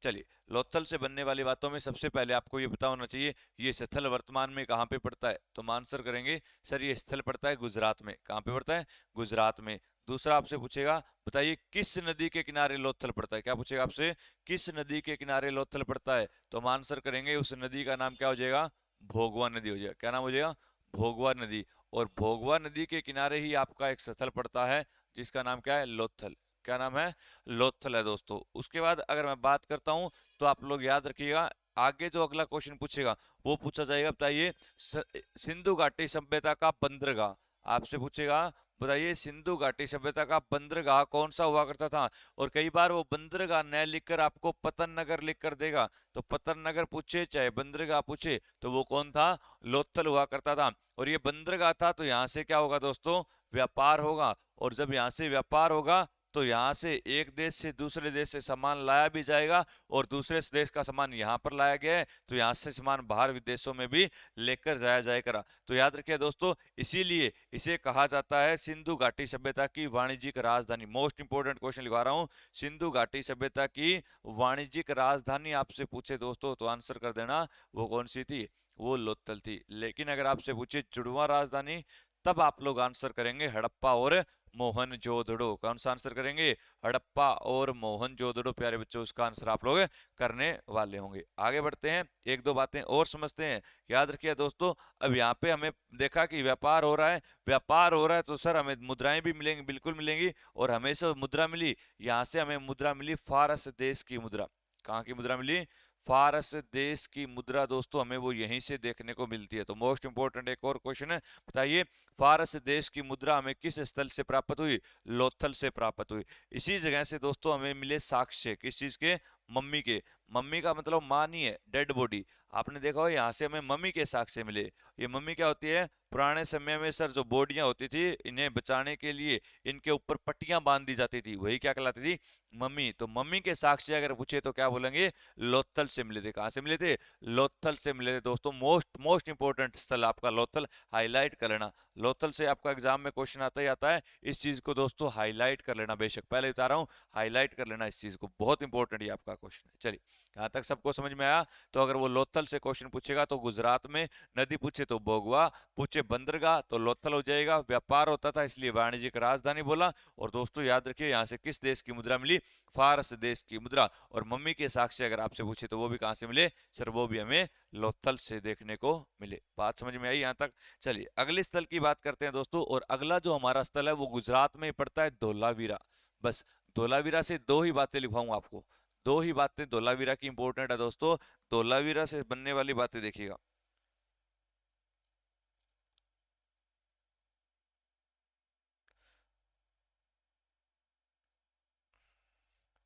चलिए, लोथल से बनने वाली बातों में सबसे पहले आपको ये पता होना चाहिए, ये स्थल वर्तमान में कहाँ पे पड़ता है? तो हम आंसर करेंगे सर, ये स्थल पड़ता है गुजरात में। कहाँ पे पड़ता है? गुजरात में। दूसरा आपसे पूछेगा, बताइए किस नदी के किनारे लोथल पड़ता है? क्या पूछेगा आपसे? किस नदी के किनारे लोथल पड़ता है? तो हम आंसर करेंगे, उस नदी का नाम क्या हो जाएगा? भोगवा नदी हो जाएगा। क्या नाम हो जाएगा? भोगवा नदी। और भोगवा नदी के किनारे ही आपका एक स्थल पड़ता है, जिसका नाम क्या है? लोथल। क्या नाम है? लोथल है दोस्तों। उसके बाद अगर मैं बात करता हूं, तो आप लोग याद रखिएगा, आगे जो अगला क्वेश्चन पूछेगा वो पूछा जाएगा, बताइए सिंधु घाटी सभ्यता का बंदरगाह। आपसे पूछेगा, बताइए सिंधु घाटी सभ्यता का बंदरगाह कौन सा हुआ करता था? और कई बार वो बंदरगाह न लिखकर आपको पतन नगर लिख कर देगा। तो पतन नगर पूछे चाहे बंदरगाह पूछे, तो वो कौन था? लोथल हुआ करता था। और ये बंदरगाह था, तो यहाँ से क्या होगा दोस्तों? व्यापार होगा। और जब यहाँ से व्यापार होगा, तो यहाँ से एक देश से दूसरे देश से सामान लाया भी जाएगा, और दूसरे देश का सामान यहाँ पर लाया गया है, तो यहाँ से सामान बाहर विदेशों में भी लेकर जाया जाएगा। तो याद रखिए दोस्तों, इसीलिए इसे कहा जाता है सिंधु घाटी सभ्यता की वाणिज्यिक राजधानी। मोस्ट इंपोर्टेंट क्वेश्चन लिखवा रहा हूँ, सिंधु घाटी सभ्यता की वाणिज्यिक राजधानी आपसे पूछे दोस्तों, तो आंसर कर देना वो कौन सी थी? वो लोथल थी। लेकिन अगर आपसे पूछे जुड़वा राजधानी, तब आप लोग आंसर करेंगे हड़प्पा और मोहनजोदड़ो। कौन सा आंसर करेंगे? हड़प्पा और मोहनजोदड़ो। प्यारे बच्चों, उसका आंसर आप लोग करने वाले होंगे। आगे बढ़ते हैं, एक दो बातें और समझते हैं। याद रखिए दोस्तों, अब यहाँ पे हमें देखा कि व्यापार हो रहा है। व्यापार हो रहा है तो सर हमें मुद्राएं भी मिलेंगी, बिल्कुल मिलेंगी। और हमें से मुद्रा मिली, यहाँ से हमें मुद्रा मिली फारस देश की मुद्रा। कहाँ की मुद्रा मिली? फारस देश की मुद्रा दोस्तों, हमें वो यहीं से देखने को मिलती है। तो मोस्ट इंपोर्टेंट एक और क्वेश्चन है, बताइए फारस देश की मुद्रा हमें किस स्थल से प्राप्त हुई? लोथल से प्राप्त हुई। इसी जगह से दोस्तों हमें मिले साक्ष्य, किस चीज के? मम्मी के। मम्मी का मतलब मां नहीं है, डेड बॉडी। आपने देखा हो, यहाँ से हमें मम्मी के साक्ष्य मिले। ये मम्मी क्या होती है? पुराने समय में सर जो बॉडियां होती थी, इन्हें बचाने के लिए इनके ऊपर पट्टियां बांध दी जाती थी, वही क्या कहलाती थी? मम्मी। तो मम्मी के साक्ष्य अगर पूछे तो क्या बोलेंगे? लोथल से मिले थे। कहाँ से मिले थे? लोथल से मिले थे दोस्तों। मोस्ट मोस्ट इंपोर्टेंट स्थल आपका लोथल, हाईलाइट कर लेना। लोथल से आपका एग्जाम में क्वेश्चन आता ही आता है, इस चीज को दोस्तों हाईलाइट कर लेना। बेशक पहले बता रहा हूँ, हाईलाइट कर लेना इस चीज को, बहुत इंपॉर्टेंट ये आपका क्वेश्चन है। चलिए, यहाँ तक सबको समझ में आया? तो अगर वो लोथल से क्वेश्चन पूछेगा तो गुजरात में, नदी पूछे तो भोगवा, पूछे बंदरगाह तो लोथल हो जाएगा। व्यापार होता था इसलिए वाणिज्यिक राजधानी बोला। और दोस्तों याद रखिए, यहाँ से किस देश की मुद्रा मिली? फारस देश की मुद्रा। और मम्मी के साक्ष्य अगर आपसे पूछे तो वो भी कहाँ से मिले? सर वो भी हमें लोथल से देखने को मिले। बात समझ में आई यहाँ तक? चलिए, अगले स्थल की बात करते हैं दोस्तों। और अगला जो हमारा स्थल है वो गुजरात में ही पड़ता है, धोलावीरा। बस धोलावीरा से दो ही बातें लिखवाऊंगा आपको, दो ही बातें धोलावीरा की इंपॉर्टेंट है दोस्तों। धोलावीरा से बनने वाली बातें देखिएगा।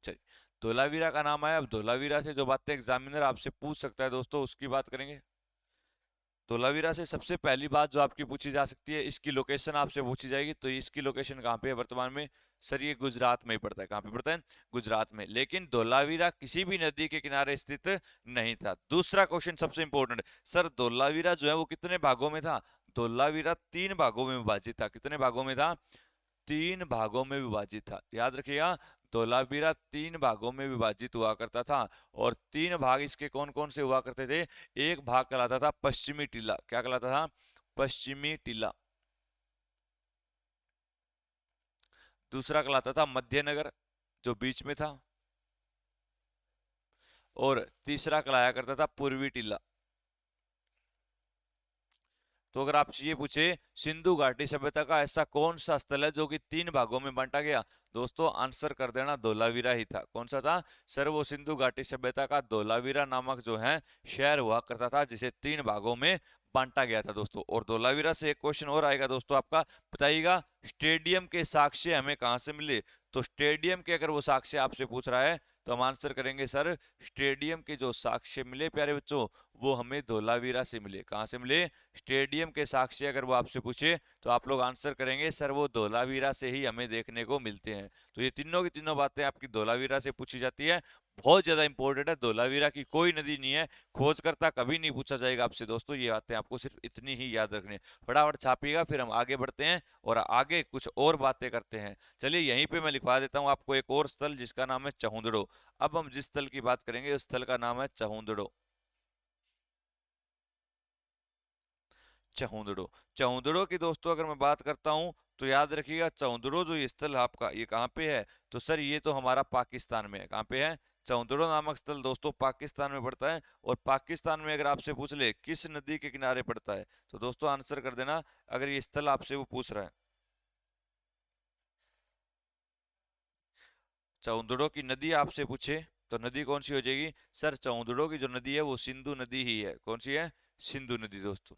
चलिए, धोलावीरा का नाम आया। अब धोलावीरा से जो बातें एग्जामिनर आपसे पूछ सकता है दोस्तों, उसकी बात करेंगे। धोलावीरा से सबसे पहली बात जो आपकी पूछी जा सकती है, इसकी लोकेशन आपसे पूछी जाएगी। तो इसकी लोकेशन कहाँ पे है वर्तमान में? सर ये गुजरात में ही पड़ता है। कहाँ पे पड़ता है? गुजरात में। लेकिन धोलावीरा किसी भी नदी के किनारे स्थित नहीं था। दूसरा क्वेश्चन सबसे इंपॉर्टेंट, सर धोलावीरा जो है वो कितने भागों में था? धोलावीरा तीन भागों में विभाजित था। कितने भागों में था? तीन भागों में विभाजित था। याद रखिएगा, धोलावीरा तीन भागों में विभाजित हुआ करता था। और तीन भाग इसके कौन कौन से हुआ करते थे? एक भाग कहलाता था पश्चिमी टीला। क्या कहलाता था? पश्चिमी टीला। दूसरा कहलाता था मध्यनगर, जो बीच में था, और तीसरा कहलाया करता था पूर्वी टीला। तो अगर आपसे ये पूछे सिंधु घाटी सभ्यता का ऐसा कौन सा स्थल है जो कि 3 भागों में बांटा गया, दोस्तों आंसर कर देना धोलावीरा ही था। कौन सा था सर? वो सिंधु घाटी सभ्यता का धोलावीरा नामक जो है शहर हुआ करता था, जिसे 3 भागों में बांटा गया था दोस्तों। और धोलावीरा से एक क्वेश्चन और आएगा दोस्तों आपका, बताइएगा स्टेडियम के साक्ष्य हमें कहां से मिले? तो स्टेडियम के अगर वो साक्ष्य आपसे पूछ रहा है तो हम आंसर करेंगे सर, स्टेडियम के जो साक्ष्य मिले प्यारे बच्चों वो हमें धोलावीरा से मिले। कहां से मिले? स्टेडियम के साक्ष्य अगर वो आपसे पूछे तो आप लोग आंसर करेंगे सर वो धोलावीरा से ही हमें देखने को मिलते हैं। तो ये तीनों की तीनों बातें आपकी धोलावीरा से पूछी जाती है, बहुत ज्यादा इंपॉर्टेंट है। धोलावीरा की कोई नदी नहीं है, खोजकर्ता कभी नहीं पूछा जाएगा आपसे दोस्तों, ये बातें आपको सिर्फ इतनी ही याद रखनी है। फटाफट छापिएगा, फिर हम आगे बढ़ते हैं और आगे कुछ और बातें करते हैं। चलिए यहीं पे मैं लिखवा देता हूँ आपको एक और स्थल जिसका नाम है चहुंदड़ो। अब हम जिस स्थल की बात करेंगे उस स्थल का नाम है चहुंदड़ो। चहुंदड़ो, चहुंदड़ो की दोस्तों अगर मैं बात करता हूं तो याद रखिएगा चहुंदड़ो जो ये स्थल है आपका, ये कहाँ पे है? तो सर ये तो हमारा पाकिस्तान में है। कहाँ पे है? चहुंदड़ो नामक स्थल दोस्तों पाकिस्तान में पड़ता है। और पाकिस्तान में अगर आपसे पूछ ले किस नदी के किनारे पड़ता है तो दोस्तों आंसर कर देना, अगर ये स्थल आपसे वो पूछ रहा है। चहुंदड़ो की नदी आपसे पूछे तो नदी कौन सी हो जाएगी? सर चहुंदड़ो की जो नदी है वो सिंधु नदी ही है। कौन सी है? सिंधु नदी दोस्तों।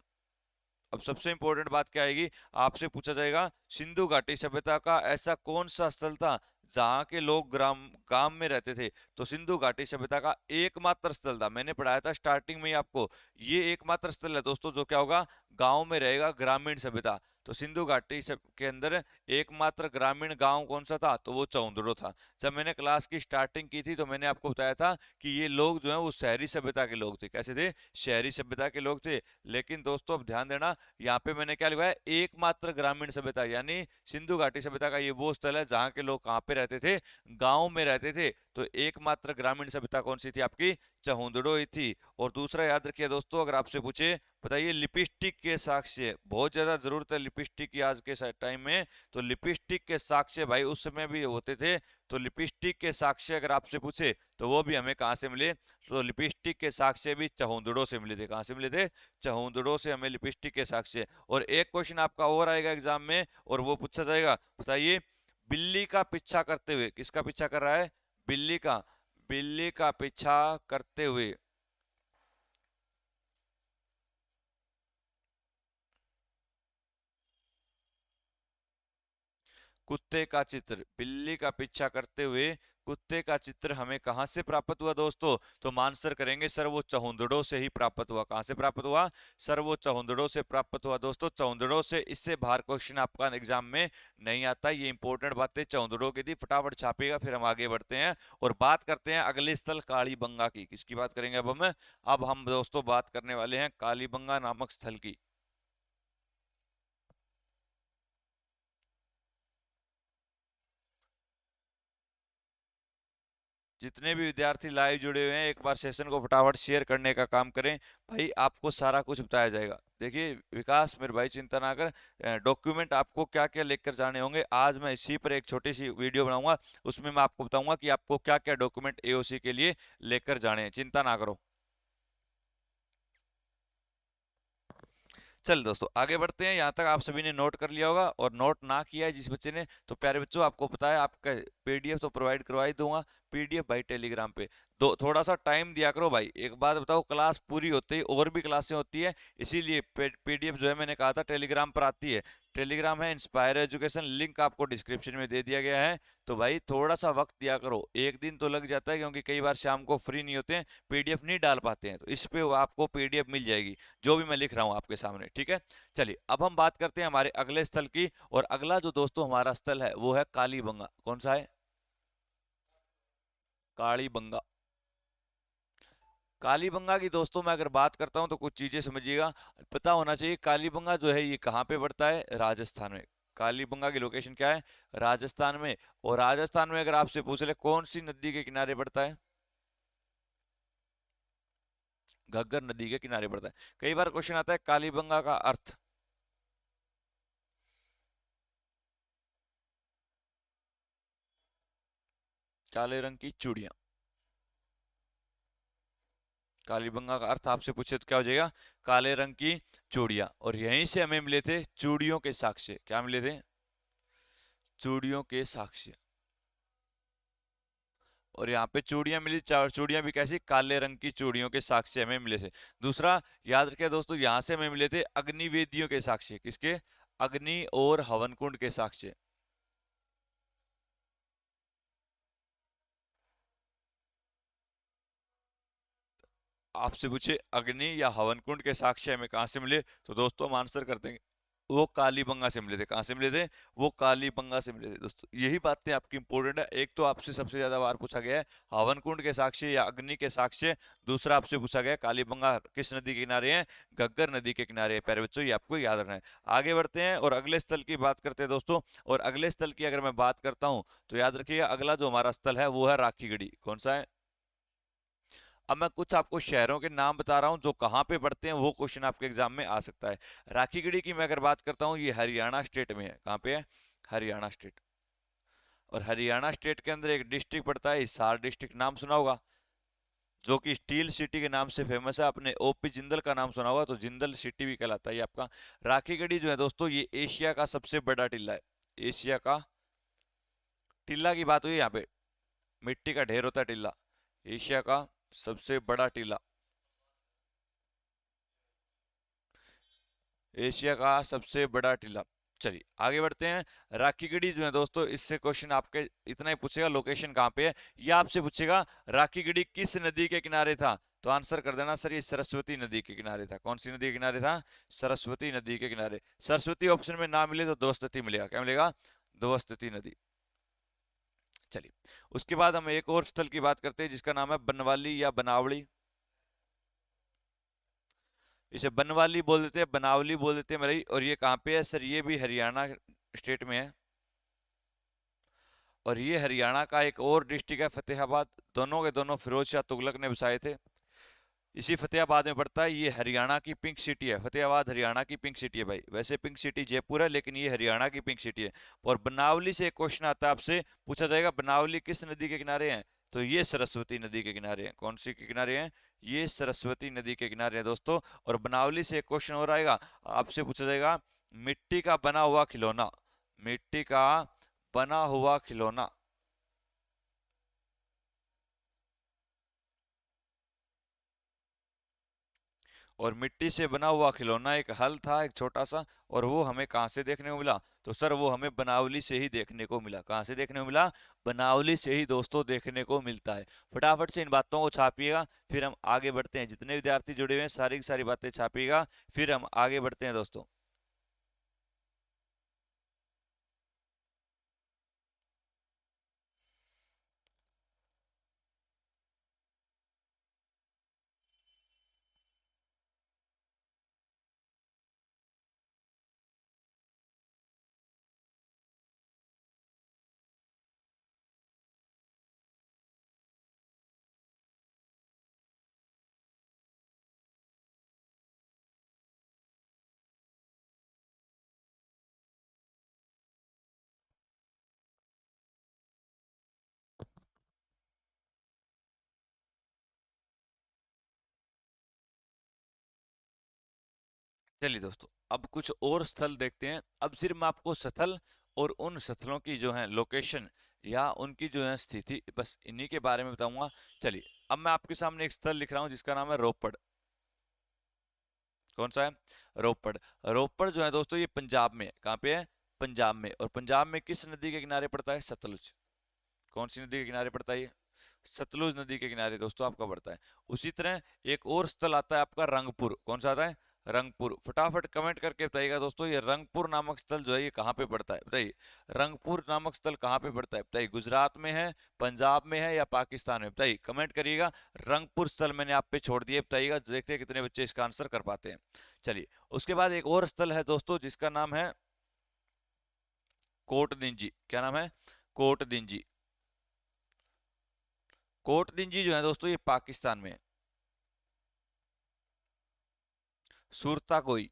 अब सबसे इंपॉर्टेंट बात क्या आएगी, आपसे पूछा जाएगा सिंधु घाटी सभ्यता का ऐसा कौन सा स्थल था जहां के लोग ग्राम गांव में रहते थे? तो सिंधु घाटी सभ्यता का एकमात्र स्थल था, मैंने पढ़ाया था स्टार्टिंग में ही आपको, ये एकमात्र स्थल है दोस्तों जो क्या होगा, गांव में रहेगा, ग्रामीण सभ्यता। तो सिंधु घाटी के अंदर एकमात्र ग्रामीण गांव कौन सा था? तो वो चौंदड़ो था। जब मैंने क्लास की स्टार्टिंग की थी तो मैंने आपको बताया था कि ये लोग जो है वो शहरी सभ्यता के लोग थे। कैसे थे? शहरी सभ्यता के लोग थे। लेकिन दोस्तों अब ध्यान देना, यहाँ पे मैंने क्या लिखा है, एकमात्र ग्रामीण सभ्यता, यानी सिंधु घाटी सभ्यता का ये वो स्थल है जहाँ के लोग कहाँ पे रहते थे? गांव में रहते थे। तो एकमात्र ग्रामीण सभ्यता कौन सी थी आपकी? चहुंदड़ो ही थी। और दूसरा याद रखिए दोस्तों, अगर आपसे पूछे बताइए लिपस्टिक के साक्ष्य, बहुत ज्यादा जरूरत है लिपस्टिक की आज के टाइम में, तो लिपस्टिक के साक्ष्य भाई उस समय भी होते थे। तो लिपस्टिक के साक्ष्य अगर आपसे पूछे तो वो भी हमें कहाँ से मिले? तो लिपस्टिक के साक्ष्य भी चहुंदड़ो से मिले थे। कहाँ से मिले थे? चहुंदड़ो से हमें लिपस्टिक के साक्ष्य। और एक क्वेश्चन आपका और आएगा एग्जाम में और वो पूछा जाएगा, बताइए बिल्ली का पीछा करते हुए, किसका पीछा कर रहा है? बिल्ली का, बिल्ली का पीछा करते हुए कुत्ते का चित्र, बिल्ली का पीछा करते हुए कुत्ते का चित्र हमें कहां से प्राप्त हुआ दोस्तों? तो हम आंसर करेंगे सर वो चहुंदड़ो से ही प्राप्त हुआ। कहां से प्राप्त हुआ? सर वो चहुंदड़ो से प्राप्त हुआ दोस्तों, चहुंदड़ो से। इससे बाहर क्वेश्चन आपका एग्जाम में नहीं आता। ये इंपॉर्टेंट बातें चहुंदड़ो की थी, फटाफट छापेगा, फिर हम आगे बढ़ते हैं और बात करते हैं अगले स्थल कालीबंगा की। किसकी बात करेंगे अब हम दोस्तों बात करने वाले हैं कालीबंगा नामक स्थल की। जितने भी विद्यार्थी लाइव जुड़े हुए हैं एक बार सेशन को फटाफट शेयर करने का काम करें, भाई आपको सारा कुछ बताया जाएगा। देखिए विकास मेरे भाई चिंता ना कर, डॉक्यूमेंट आपको क्या क्या लेकर जाने होंगे आज मैं इसी पर एक छोटी सी वीडियो बनाऊंगा, उसमें मैं आपको बताऊंगा कि आपको क्या क्या डॉक्यूमेंट एओसी के लिए लेकर जाने हैं, चिंता ना करो। चल दोस्तों आगे बढ़ते हैं, यहाँ तक आप सभी ने नोट कर लिया होगा, और नोट ना किया है जिस बच्चे ने तो प्यारे बच्चों आपको पता है आपका पीडीएफ तो प्रोवाइड करवा ही दूंगा, पीडीएफ भाई टेलीग्राम पे। दो थोड़ा सा टाइम दिया करो भाई। एक बात बताओ, क्लास पूरी होती है और भी क्लासें होती है, इसीलिए पीडीएफ जो है मैंने कहा था टेलीग्राम पर आती है। टेलीग्राम है इंस्पायर एजुकेशन, लिंक आपको डिस्क्रिप्शन में दे दिया गया है। तो भाई थोड़ा सा वक्त दिया करो, एक दिन तो लग जाता है क्योंकि कई बार शाम को फ्री नहीं होते हैं, पीडीएफ नहीं डाल पाते हैं, तो इस पे आपको पीडीएफ मिल जाएगी जो भी मैं लिख रहा हूँ आपके सामने, ठीक है। चलिए अब हम बात करते हैं हमारे अगले स्थल की, और अगला जो दोस्तों हमारा स्थल है वो है कालीबंगा। कौन सा है? कालीबंगा। कालीबंगा की दोस्तों मैं अगर बात करता हूं तो कुछ चीजें समझिएगा, पता होना चाहिए। कालीबंगा जो है ये कहाँ पे पड़ता है? राजस्थान में। कालीबंगा की लोकेशन क्या है? राजस्थान में। और राजस्थान में अगर आपसे पूछ ले कौन सी नदी के किनारे पड़ता है? घग्गर नदी के किनारे पड़ता है। कई बार क्वेश्चन आता है कालीबंगा का अर्थ। काले रंग की चूड़ियां। कालीबंगा का अर्थ आपसे पूछे तो क्या हो जाएगा? काले रंग की चूड़ियां। और यहीं से हमें मिले थे चूड़ियों के साक्ष्य। क्या मिले थे? चूड़ियों के साक्ष्य। और यहाँ पे चूड़ियां मिली, चार चूड़ियां भी कैसी? काले रंग की चूड़ियों के साक्ष्य हमें मिले थे। दूसरा याद रखिए दोस्तों, यहां से हमें मिले थे अग्निवेदियों के साक्ष्य। किसके? अग्नि और हवन कुंड के साक्ष्य। आपसे पूछे अग्नि या हवन कुंड के साक्ष्य हमें कहां से मिले, तो दोस्तों हम आंसर कर देंगे वो कालीबंगा से मिले थे। कहां से मिले थे? वो कालीबंगा से मिले थे दोस्तों। यही बातें आपकी इंपॉर्टेंट है। एक तो आपसे सबसे ज्यादा बार पूछा गया है हवन कुंड के साक्ष्य या अग्नि के साक्ष्य। दूसरा आपसे पूछा गया है कालीबंगा किस नदी के किनारे है? घग्गर नदी के किनारे है। प्यारे बच्चों, ये आपको याद रखना है। आगे बढ़ते हैं और अगले स्थल की बात करते हैं दोस्तों। और अगले स्थल की अगर मैं बात करता हूं तो याद रखिएगा, अगला जो हमारा स्थल है वो है राखीगढ़ी। कौन सा है? अब मैं कुछ आपको शहरों के नाम बता रहा हूँ जो कहाँ पे पड़ते हैं, वो क्वेश्चन आपके एग्जाम में आ सकता है। राखीगढ़ी की मैं अगर बात करता हूँ, ये हरियाणा स्टेट में है। कहाँ पे है? हरियाणा स्टेट। और हरियाणा स्टेट के अंदर एक डिस्ट्रिक्ट पड़ता है हिसार डिस्ट्रिक्ट। नाम सुना होगा, जो कि स्टील सिटी के नाम से फेमस है। आपने ओपी जिंदल का नाम सुना होगा, तो जिंदल सिटी भी कहलाता है ये आपका। राखीगढ़ी जो है दोस्तों, ये एशिया का सबसे बड़ा टीला है। एशिया का टीला की बात हुई यहाँ पे, मिट्टी का ढेर होता है टीला। एशिया का सबसे बड़ा टीला, एशिया का सबसे बड़ा टीला। चलिए आगे बढ़ते हैं। राखीगढ़ी जो है दोस्तों, इससे क्वेश्चन आपके इतना ही पूछेगा लोकेशन कहाँ पे है। या आपसे पूछेगा राखीगढ़ी किस नदी के किनारे था, तो आंसर कर देना सर ये सरस्वती नदी के किनारे था। कौन सी नदी के किनारे था? सरस्वती नदी के किनारे। सरस्वती ऑप्शन में ना मिले तो दोस्ती मिलेगा। क्या मिलेगा? दोस्ती नदी। चलिए उसके बाद हम एक और स्थल की बात करते हैं जिसका नाम है बनवाली या बनावली। इसे बनवाली बोल देते हैं, बनावली बोल देते हैं मेरी। और ये कहाँ पे है सर? ये भी हरियाणा स्टेट में है। और ये हरियाणा का एक और डिस्ट्रिक्ट है फतेहाबाद। दोनों के दोनों फिरोज शाह तुगलक ने बसाए थे। इसी फतेहाबाद में पड़ता है। ये हरियाणा की पिंक सिटी है। फतेहाबाद हरियाणा की पिंक सिटी है भाई। वैसे पिंक सिटी जयपुर है, लेकिन ये हरियाणा की पिंक सिटी है। और बनावली से एक क्वेश्चन आता है, आपसे पूछा जाएगा बनावली किस नदी के किनारे है, तो ये सरस्वती नदी के किनारे हैं। कौन सी के किनारे हैं? ये सरस्वती नदी के किनारे हैं दोस्तों। और बनावली से एक क्वेश्चन और आएगा, आपसे पूछा जाएगा मिट्टी का बना हुआ खिलौना। मिट्टी का बना हुआ खिलौना। और मिट्टी से बना हुआ खिलौना एक हल था, एक छोटा सा। और वो हमें कहाँ से देखने को मिला, तो सर वो हमें बनावली से ही देखने को मिला। कहाँ से देखने को मिला? बनावली से ही दोस्तों देखने को मिलता है। फटाफट से इन बातों को छापिएगा, फिर हम आगे बढ़ते हैं। जितने विद्यार्थी जुड़े हुए हैं सारी की सारी बातें छापिएगा, फिर हम आगे बढ़ते हैं दोस्तों। चलिए दोस्तों, अब कुछ और स्थल देखते हैं। अब सिर्फ मैं आपको स्थल और उन स्थलों की जो है लोकेशन या उनकी जो है स्थिति, बस इन्हीं के बारे में बताऊंगा। चलिए अब मैं आपके सामने एक स्थल लिख रहा हूं जिसका नाम है रोपड़। कौन सा है? रोपड़। रोपड़ जो है दोस्तों, ये पंजाब में है। कहाँ पे है? पंजाब में। और पंजाब में किस नदी के किनारे पड़ता है? सतलुज। कौन सी नदी के किनारे पड़ता है ये? सतलुज नदी के किनारे दोस्तों आपका पड़ता है। उसी तरह एक और स्थल आता है आपका रंगपुर। कौन सा आता है? रंगपुर। फटाफट कमेंट करके बताइएगा दोस्तों, ये रंगपुर नामक स्थल जो है ये कहाँ पे पड़ता है? बताइए, रंगपुर नामक स्थल कहाँ पे पड़ता है? बताइए, गुजरात में है, पंजाब में है, या पाकिस्तान में? बताइए, कमेंट करिएगा। रंगपुर स्थल मैंने आप पे छोड़ दिए, बताइएगा। देखते हैं कितने बच्चे इसका आंसर कर पाते हैं। चलिए उसके बाद एक और स्थल है दोस्तों जिसका नाम है कोट दिंजी। क्या नाम है? कोट दिंजी। कोट दिंजी जो है दोस्तों, ये पाकिस्तान में है। सुरता कोई,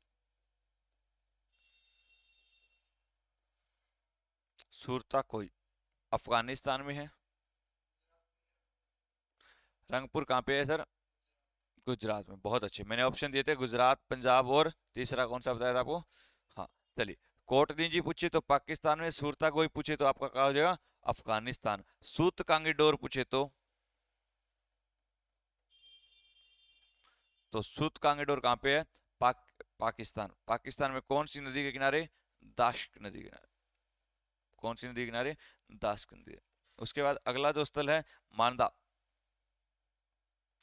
सुरता कोई अफगानिस्तान में है। रंगपुर कहाँ पे है सर? गुजरात में, बहुत अच्छे। मैंने ऑप्शन दिए थे गुजरात, पंजाब और तीसरा कौन सा बताया था आपको? हाँ, चलिए। कोटदीजी पूछे तो पाकिस्तान में, सुरता कोई पूछे तो आपका कहा हो जाएगा अफगानिस्तान, सूत कांगीडोर पूछे तो सूत कांगीडोर कहाँ पे है? पाकिस्तान। पाकिस्तान में कौन सी नदी के किनारे? दाश्क नदी के किनारे। कौन सी नदी के किनारे? दाश्क नदी। उसके बाद अगला जो स्थल है, मांडा।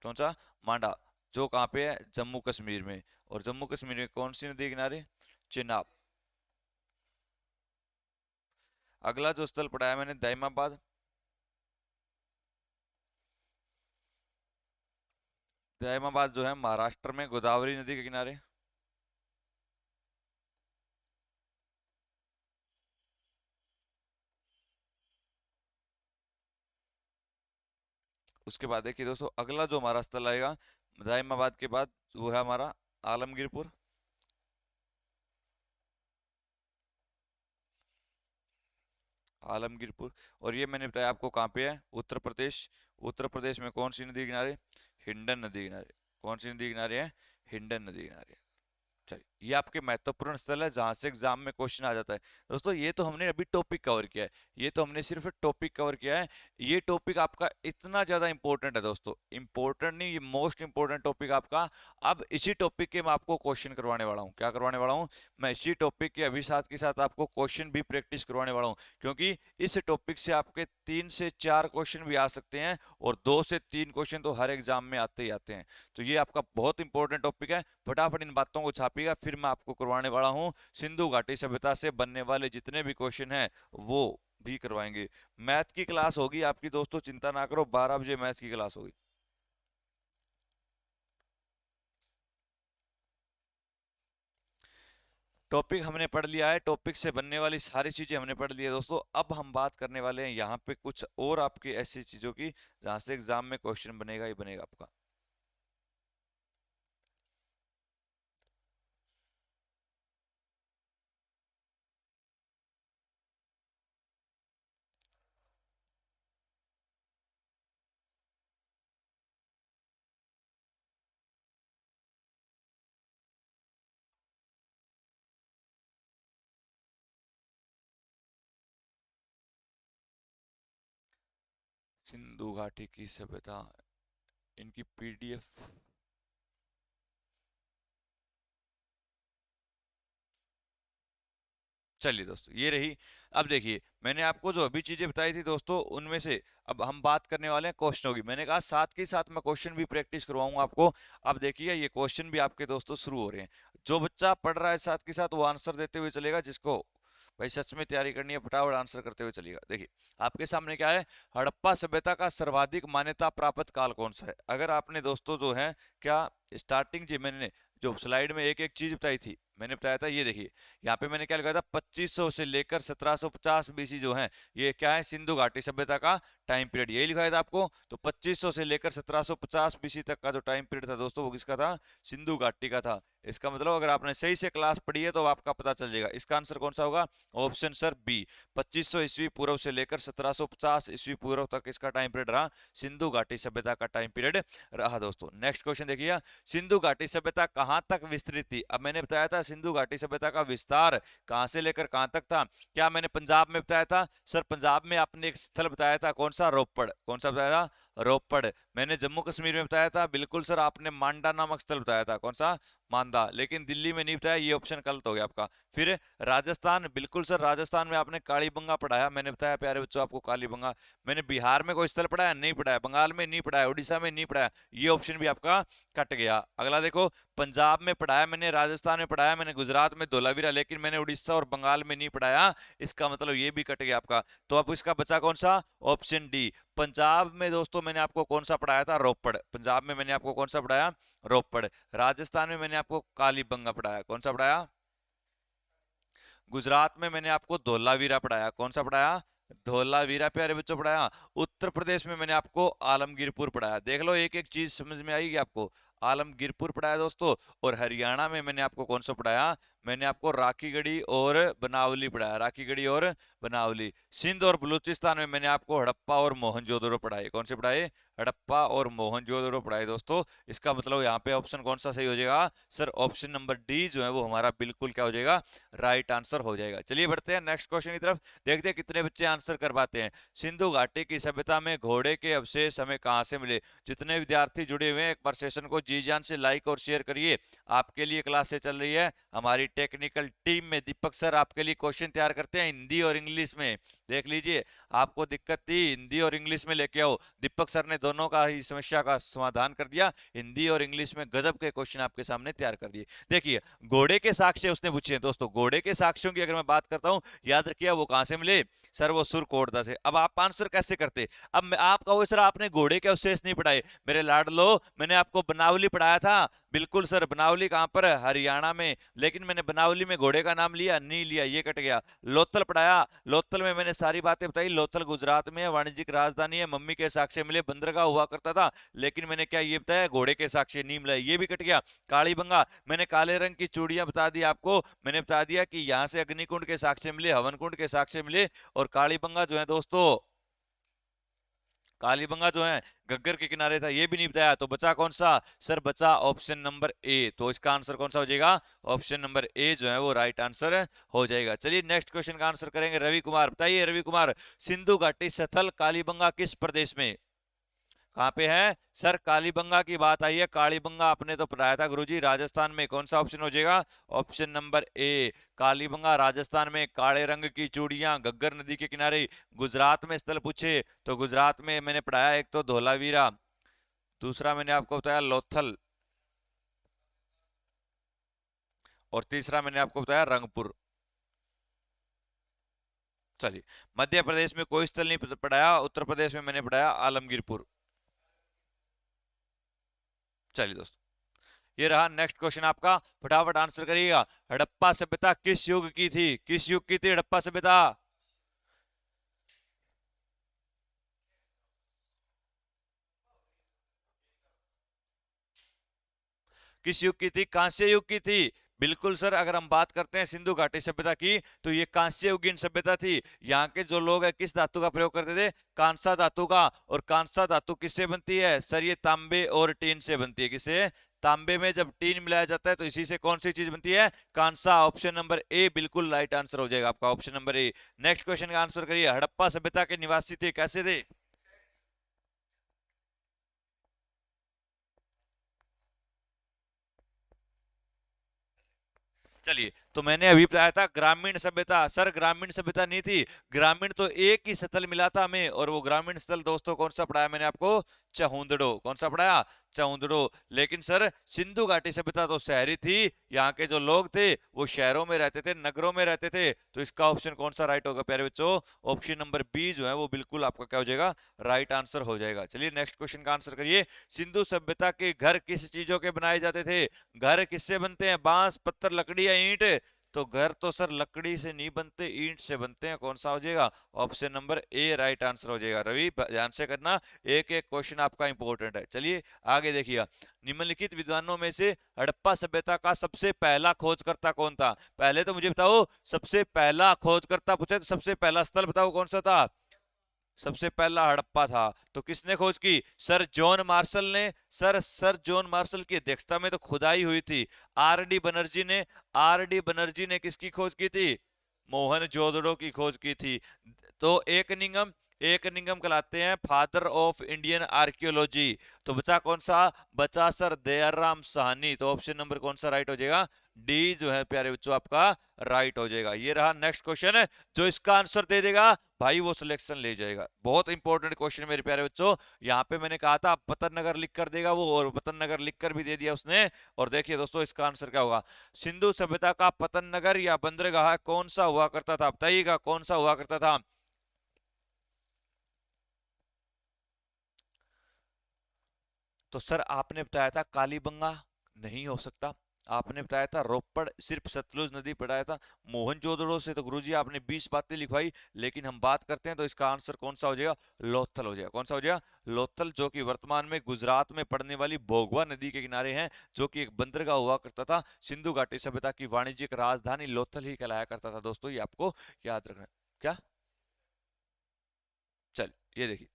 कौन सा? मांडा। जो कहाँ पे है? जम्मू कश्मीर में। और जम्मू कश्मीर में कौन सी नदी के किनारे? चिनाब। अगला जो स्थल पढ़ाया मैंने, दाइमाबाद। दाइमाबाद जो है महाराष्ट्र में, गोदावरी नदी के किनारे। उसके बाद देखिए दोस्तों, अगला जो हमारा स्थल आएगा दाइमाबाद के बाद, वो है हमारा आलमगीरपुर। आलमगीरपुर। और ये मैंने बताया आपको कहाँ पे है? उत्तर प्रदेश। उत्तर प्रदेश में कौन सी नदी के किनारे? हिंडन नदी के किनारे। कौन सी नदी के किनारे है? हिंडन नदी के किनारे। चलिए, ये आपके महत्वपूर्ण स्थल है जहां से एग्जाम में क्वेश्चन आ जाता है। दोस्तों ये तो हमने अभी टॉपिक कवर किया है, ये तो हमने सिर्फ टॉपिक कवर किया है। ये टॉपिक आपका इतना ज्यादा इंपॉर्टेंट है दोस्तों, इंपॉर्टेंट नहीं, ये मोस्ट इंपॉर्टेंट टॉपिक आपका। अब इसी टॉपिक के मैं आपको क्वेश्चन करवाने वाला हूँ। क्या करवाने वाला हूँ? मैं इसी टॉपिक के अभी साथ के साथ आपको क्वेश्चन भी प्रैक्टिस करवाने वाला हूँ, क्योंकि इस टॉपिक से आपके 3 से 4 क्वेश्चन भी आ सकते हैं, और 2 से 3 क्वेश्चन तो हर एग्जाम में आते ही आते हैं। तो ये आपका बहुत इंपॉर्टेंट टॉपिक है। फटाफट इन बातों को छापिएगा, फिर मैं आपको करवाने वाला हूँ सिंधु घाटी सभ्यता से बनने वाले जितने भी क्वेश्चन हैं वो भी करवाएंगे। मैथ की क्लास होगी आपकी दोस्तों, चिंता ना करो, 12 बजे मैथ की क्लास होगी। टॉपिक हमने पढ़ लिया है, टॉपिक से बनने वाली सारी चीजें हमने पढ़ ली है दोस्तों। अब हम बात करने वाले हैं यहाँ पे कुछ और आपकी ऐसी चीजों की जहां से एग्जाम में क्वेश्चन बनेगा ही बनेगा आपका। सिंधु घाटी की सभ्यता, इनकी पीडीएफ। चलिए दोस्तों, ये रही। अब देखिए, मैंने आपको जो अभी चीजें बताई थी दोस्तों, उनमें से अब हम बात करने वाले हैं क्वेश्चनों की। मैंने कहा साथ के साथ मैं क्वेश्चन भी प्रैक्टिस करवाऊंगा आपको। अब देखिए, ये क्वेश्चन भी आपके दोस्तों शुरू हो रहे हैं। जो बच्चा पढ़ रहा है साथ के साथ वो आंसर देते हुए चलेगा, जिसको भाई सच में तैयारी करनी है फटाफट आंसर करते हुए चलिएगा। देखिए आपके सामने क्या है, हड़प्पा सभ्यता का सर्वाधिक मान्यता प्राप्त काल कौन सा है? अगर आपने दोस्तों जो है क्या स्टार्टिंग जी मैंने जो स्लाइड में एक एक चीज बताई थी, मैंने बताया था, ये देखिए यहाँ पे मैंने क्या लिखा था, 2500 से लेकर 1750 बीसी जो है, ये क्या है? सिंधु घाटी सभ्यता का टाइम पीरियड, यही लिखा था आपको। तो 2500 से लेकर 1750 बीसी तक का जो टाइम पीरियड था दोस्तों, वो किसका था? सिंधु घाटी का था। इसका मतलब अगर आपने सही से क्लास पढ़ी है तो आपका पता चल जाएगा इसका आंसर कौन सा होगा। ऑप्शन सर बी, 2500 ईस्वी पूर्व से लेकर 1750 ईस्वी पूर्व तक इसका टाइम पीरियड रहा, सिंधु घाटी सभ्यता का टाइम पीरियड रहा दोस्तों। नेक्स्ट क्वेश्चन देखिए, सिंधु घाटी सभ्यता कहां तक विस्तृत थी? अब मैंने बताया था सिंधु घाटी सभ्यता का विस्तार कहां से लेकर कहां तक था। क्या मैंने पंजाब में बताया था? सर पंजाब में आपने एक स्थल बताया था, कौन सा? रोपड़। कौन सा बताया था? रोपड़। मैंने जम्मू कश्मीर में बताया था, बिल्कुल सर, आपने मांडा नामक स्थल बताया था, कौन सा? मांदा। लेकिन दिल्ली में नहीं बताया, ये ऑप्शन गलत हो गया आपका। फिर राजस्थान, बिल्कुल सर, राजस्थान में आपने कालीबंगा पढ़ाया, मैंने बताया प्यारे बच्चों आपको कालीबंगा। मैंने बिहार में कोई स्थल पढ़ाया? नहीं पढ़ाया। बंगाल में नहीं पढ़ाया, उड़ीसा में नहीं पढ़ाया, ये ऑप्शन भी आपका कट गया। अगला देखो, पंजाब में पढ़ाया मैंने, राजस्थान में पढ़ाया मैंने, गुजरात में धोलावीरा, लेकिन मैंने उड़ीसा और बंगाल में नहीं पढ़ाया, इसका मतलब ये भी कट गया आपका। तो अब इसका बचा कौन सा? Option D. पंजाब में दोस्तों मैंने आपको कौन सा पढ़ाया था? रोपड़। पंजाब में मैंने आपको कौन सा पढ़ाया? रोपड़। राजस्थान में मैंने आपको कालीबंगा पढ़ाया, कौन सा पढ़ाया? गुजरात में मैंने आपको धोलावीरा पढ़ाया, कौन सा पढ़ाया? धोलावीरा प्यारे बच्चों पढ़ाया। उत्तर प्रदेश में मैंने आपको आलमगीरपुर पढ़ाया। देख लो, एक एक चीज समझ में आएगी आपको। आलमगीरपुर पढ़ाया दोस्तों। और हरियाणा में मैंने आपको कौन सा पढ़ाया, मैंने आपको राखीगढ़ी और बनावली पढ़ाया, राखीगढ़ी और बनावली। सिंध और बलूचिस्तान में मैंने आपको हड़प्पा और मोहनजोदड़ो पढ़ाए। कौन से पढ़ाए, हड़प्पा और मोहनजोदड़ो पढ़ाए दोस्तों। इसका मतलब यहाँ पे ऑप्शन कौन सा सही हो जाएगा सर, ऑप्शन नंबर डी जो है वो हमारा बिल्कुल क्या हो जाएगा, राइट आंसर हो जाएगा। चलिए बढ़ते हैं नेक्स्ट क्वेश्चन की तरफ, देखते हैं कितने बच्चे आंसर कर पाते हैं। सिंधु घाटी की सभ्यता में घोड़े के अवशेष हमें कहां से मिले। जितने विद्यार्थी जुड़े हुए हैं एक बार सेशन को जी जान से लाइक और शेयर करिए। आपके लिए क्लासें चल रही है हमारी टेक्निकल टीम में, दीपक सर आपके लिए क्वेश्चन तैयार करते हैं हिंदी और इंग्लिश में। देख लीजिए, आपको दिक्कत थी हिंदी और इंग्लिश में लेके आओ, दीपक सर ने दोनों का ही समस्या का समाधान कर दिया। हिंदी और इंग्लिश में गजब के क्वेश्चन आपके सामने तैयार कर दिए। देखिए, घोड़े के साक्ष्य उसने पूछे हैं दोस्तों। घोड़े के साक्ष्यों की अगर मैं बात करता हूं, याद रखिए वो कहां से मिले सर, वो सुरकोटदा से। अब आप आंसर कैसे करते, अब मैं आप कहोगे सर आपने घोड़े के अवशेष नहीं पढ़ाए, मेरे लाडलो मैंने आपको बनावली पढ़ाया था। बिल्कुल सर, बनावली कहां पर है, हरियाणा में। लेकिन मैंने बनावली में घोड़े का नाम लिया नहीं लिया, ये कट गया। लोथल पढ़ाया, लोथल में मैंने सारी बातें बताई। लोथल गुजरात में है, वाणिज्यिक राजधानी है, मम्मी के साक्ष्य मिले, बंदरगाह हुआ करता था। लेकिन मैंने क्या ये बताया, घोड़े के साक्ष्य नहीं मिला, ये भी कट गया। कालीबंगा, मैंने काले रंग की चूड़ियां बता दी आपको, मैंने बता दिया कि यहां से अग्निकुंड के साक्ष्य मिले, हवन कुंड के साक्ष्य मिले। और कालीबंगा जो है दोस्तों, कालीबंगा जो है गग्गर के किनारे था, ये भी नहीं बताया। तो बचा कौन सा सर, बचा ऑप्शन नंबर ए। तो इसका आंसर कौन सा हो जाएगा, ऑप्शन नंबर ए जो है वो राइट आंसर हो जाएगा। चलिए नेक्स्ट क्वेश्चन का आंसर करेंगे रवि कुमार। बताइए रवि कुमार, सिंधु घाटी स्थल कालीबंगा किस प्रदेश में, कहाँ पे है सर, कालीबंगा की बात आई है। कालीबंगा आपने तो पढ़ाया था गुरुजी, राजस्थान में। कौन सा ऑप्शन हो जाएगा, option number A, Kalibangan Rajasthan में। काले रंग की चूड़ियां, घग्गर नदी के किनारे। गुजरात में स्थल पूछे तो गुजरात में मैंने पढ़ाया, एक तो धोलावीरा, दूसरा मैंने आपको बताया लोथल, और तीसरा मैंने आपको बताया रंगपुर। चलिए, मध्य प्रदेश में कोई स्थल नहीं पढ़ाया, उत्तर प्रदेश में मैंने पढ़ाया आलमगीरपुर। चलिए दोस्तों, ये रहा नेक्स्ट क्वेश्चन आपका, फटाफट आंसर करिएगा। हड़प्पा सभ्यता किस युग की थी, किस युग की थी हड़प्पा सभ्यता, किस युग की थी, कांस्य युग की थी। बिल्कुल सर, अगर हम बात करते हैं सिंधु घाटी सभ्यता की तो ये कांस्य युगीन सभ्यता थी। यहाँ के जो लोग हैं किस धातु का प्रयोग करते थे, कांसा धातु का। और कांसा धातु किससे बनती है सर, ये तांबे और टीन से बनती है। किससे, तांबे में जब टीन मिलाया जाता है तो इसी से कौन सी चीज बनती है, कांसा। ऑप्शन नंबर ए बिल्कुल राइट आंसर हो जाएगा आपका, ऑप्शन नंबर ए। नेक्स्ट क्वेश्चन का आंसर करिए, हड़प्पा सभ्यता के निवासी थे, कैसे थे। चलिए, तो मैंने अभी बताया था ग्रामीण सभ्यता, सर ग्रामीण सभ्यता नहीं थी। ग्रामीण तो एक ही स्थल मिला था हमें, और वो ग्रामीण स्थल दोस्तों कौन सा पढ़ाया मैंने आपको, चहुंदड़ो। कौन सा पढ़ाया, चहुंदड़ो। लेकिन सर सिंधु घाटी सभ्यता तो शहरी थी, यहाँ के जो लोग थे वो शहरों में रहते थे, नगरों में रहते थे। तो इसका ऑप्शन कौन सा राइट होगा प्यारे बच्चों, ऑप्शन नंबर बी जो है वो बिल्कुल आपका क्या हो जाएगा, राइट आंसर हो जाएगा। चलिए नेक्स्ट क्वेश्चन का आंसर करिए, सिंधु सभ्यता के घर किस चीजों के बनाए जाते थे। घर किससे बनते हैं, बांस, पत्थर, लकड़ी या ईंट। तो घर तो सर लकड़ी से नहीं बनते, ईंट से बनते हैं। कौन सा हो जाएगा, ऑप्शन नंबर ए राइट आंसर हो जाएगा। रवि ध्यान से करना, एक एक क्वेश्चन आपका इंपॉर्टेंट है। चलिए आगे देखिए, निम्नलिखित विद्वानों में से हड़प्पा सभ्यता का सबसे पहला खोजकर्ता कौन था। पहले तो मुझे बताओ, सबसे पहला खोजकर्ता पूछे तो सबसे पहला स्थल बताओ कौन सा था, सबसे पहला हड़प्पा था। तो किसने खोज की, सर जॉन मार्शल ने। सर जॉन मार्शल की अध्यक्षता में तो खुदाई हुई थी। आर डी बनर्जी ने, आर डी बनर्जी ने किसकी खोज की थी, मोहनजोदड़ो की खोज की थी। तो एक निगम कहलाते हैं फादर ऑफ इंडियन आर्कियोलॉजी। तो बचा कौन सा, बचा सर दयाराम साहनी। तो ऑप्शन नंबर कौन सा राइट हो जाएगा, डी जो है प्यारे बच्चों आपका राइट हो जाएगा। ये रहा नेक्स्ट क्वेश्चन है, जो इसका आंसर दे देगा भाई वो सिलेक्शन ले जाएगा। बहुत इंपॉर्टेंट क्वेश्चन मेरे प्यारे बच्चों, यहाँ पे मैंने कहा था पतन नगर लिख कर देगा वो, और पतन नगर लिख कर भी दे दिया उसने। और देखिए दोस्तों इसका आंसर क्या होगा, सिंधु सभ्यता का पतन नगर या बंदरगाह कौन सा हुआ करता था, बताइएगा कौन सा हुआ करता था। तो सर आपने बताया था कालीबंगा, नहीं हो सकता। आपने बताया था रोपड़ सिर्फ सतलुज नदी पढ़ाया था। मोहनजोदड़ो से तो गुरुजी आपने 20 बातें लिखवाई, लेकिन हम बात करते हैं तो इसका आंसर कौन सा हो जाएगा? लोथल हो जाएगा। कौन सा हो जाएगा? लोथल, जो कि वर्तमान में गुजरात में पड़ने वाली भोगवा नदी के किनारे है, जो कि एक बंदरगाह हुआ करता था। सिंधु घाटी सभ्यता की वाणिज्यिक राजधानी लोथल ही कहलाया करता था दोस्तों, ये आपको याद रखना है। क्या? चल, ये देखिए,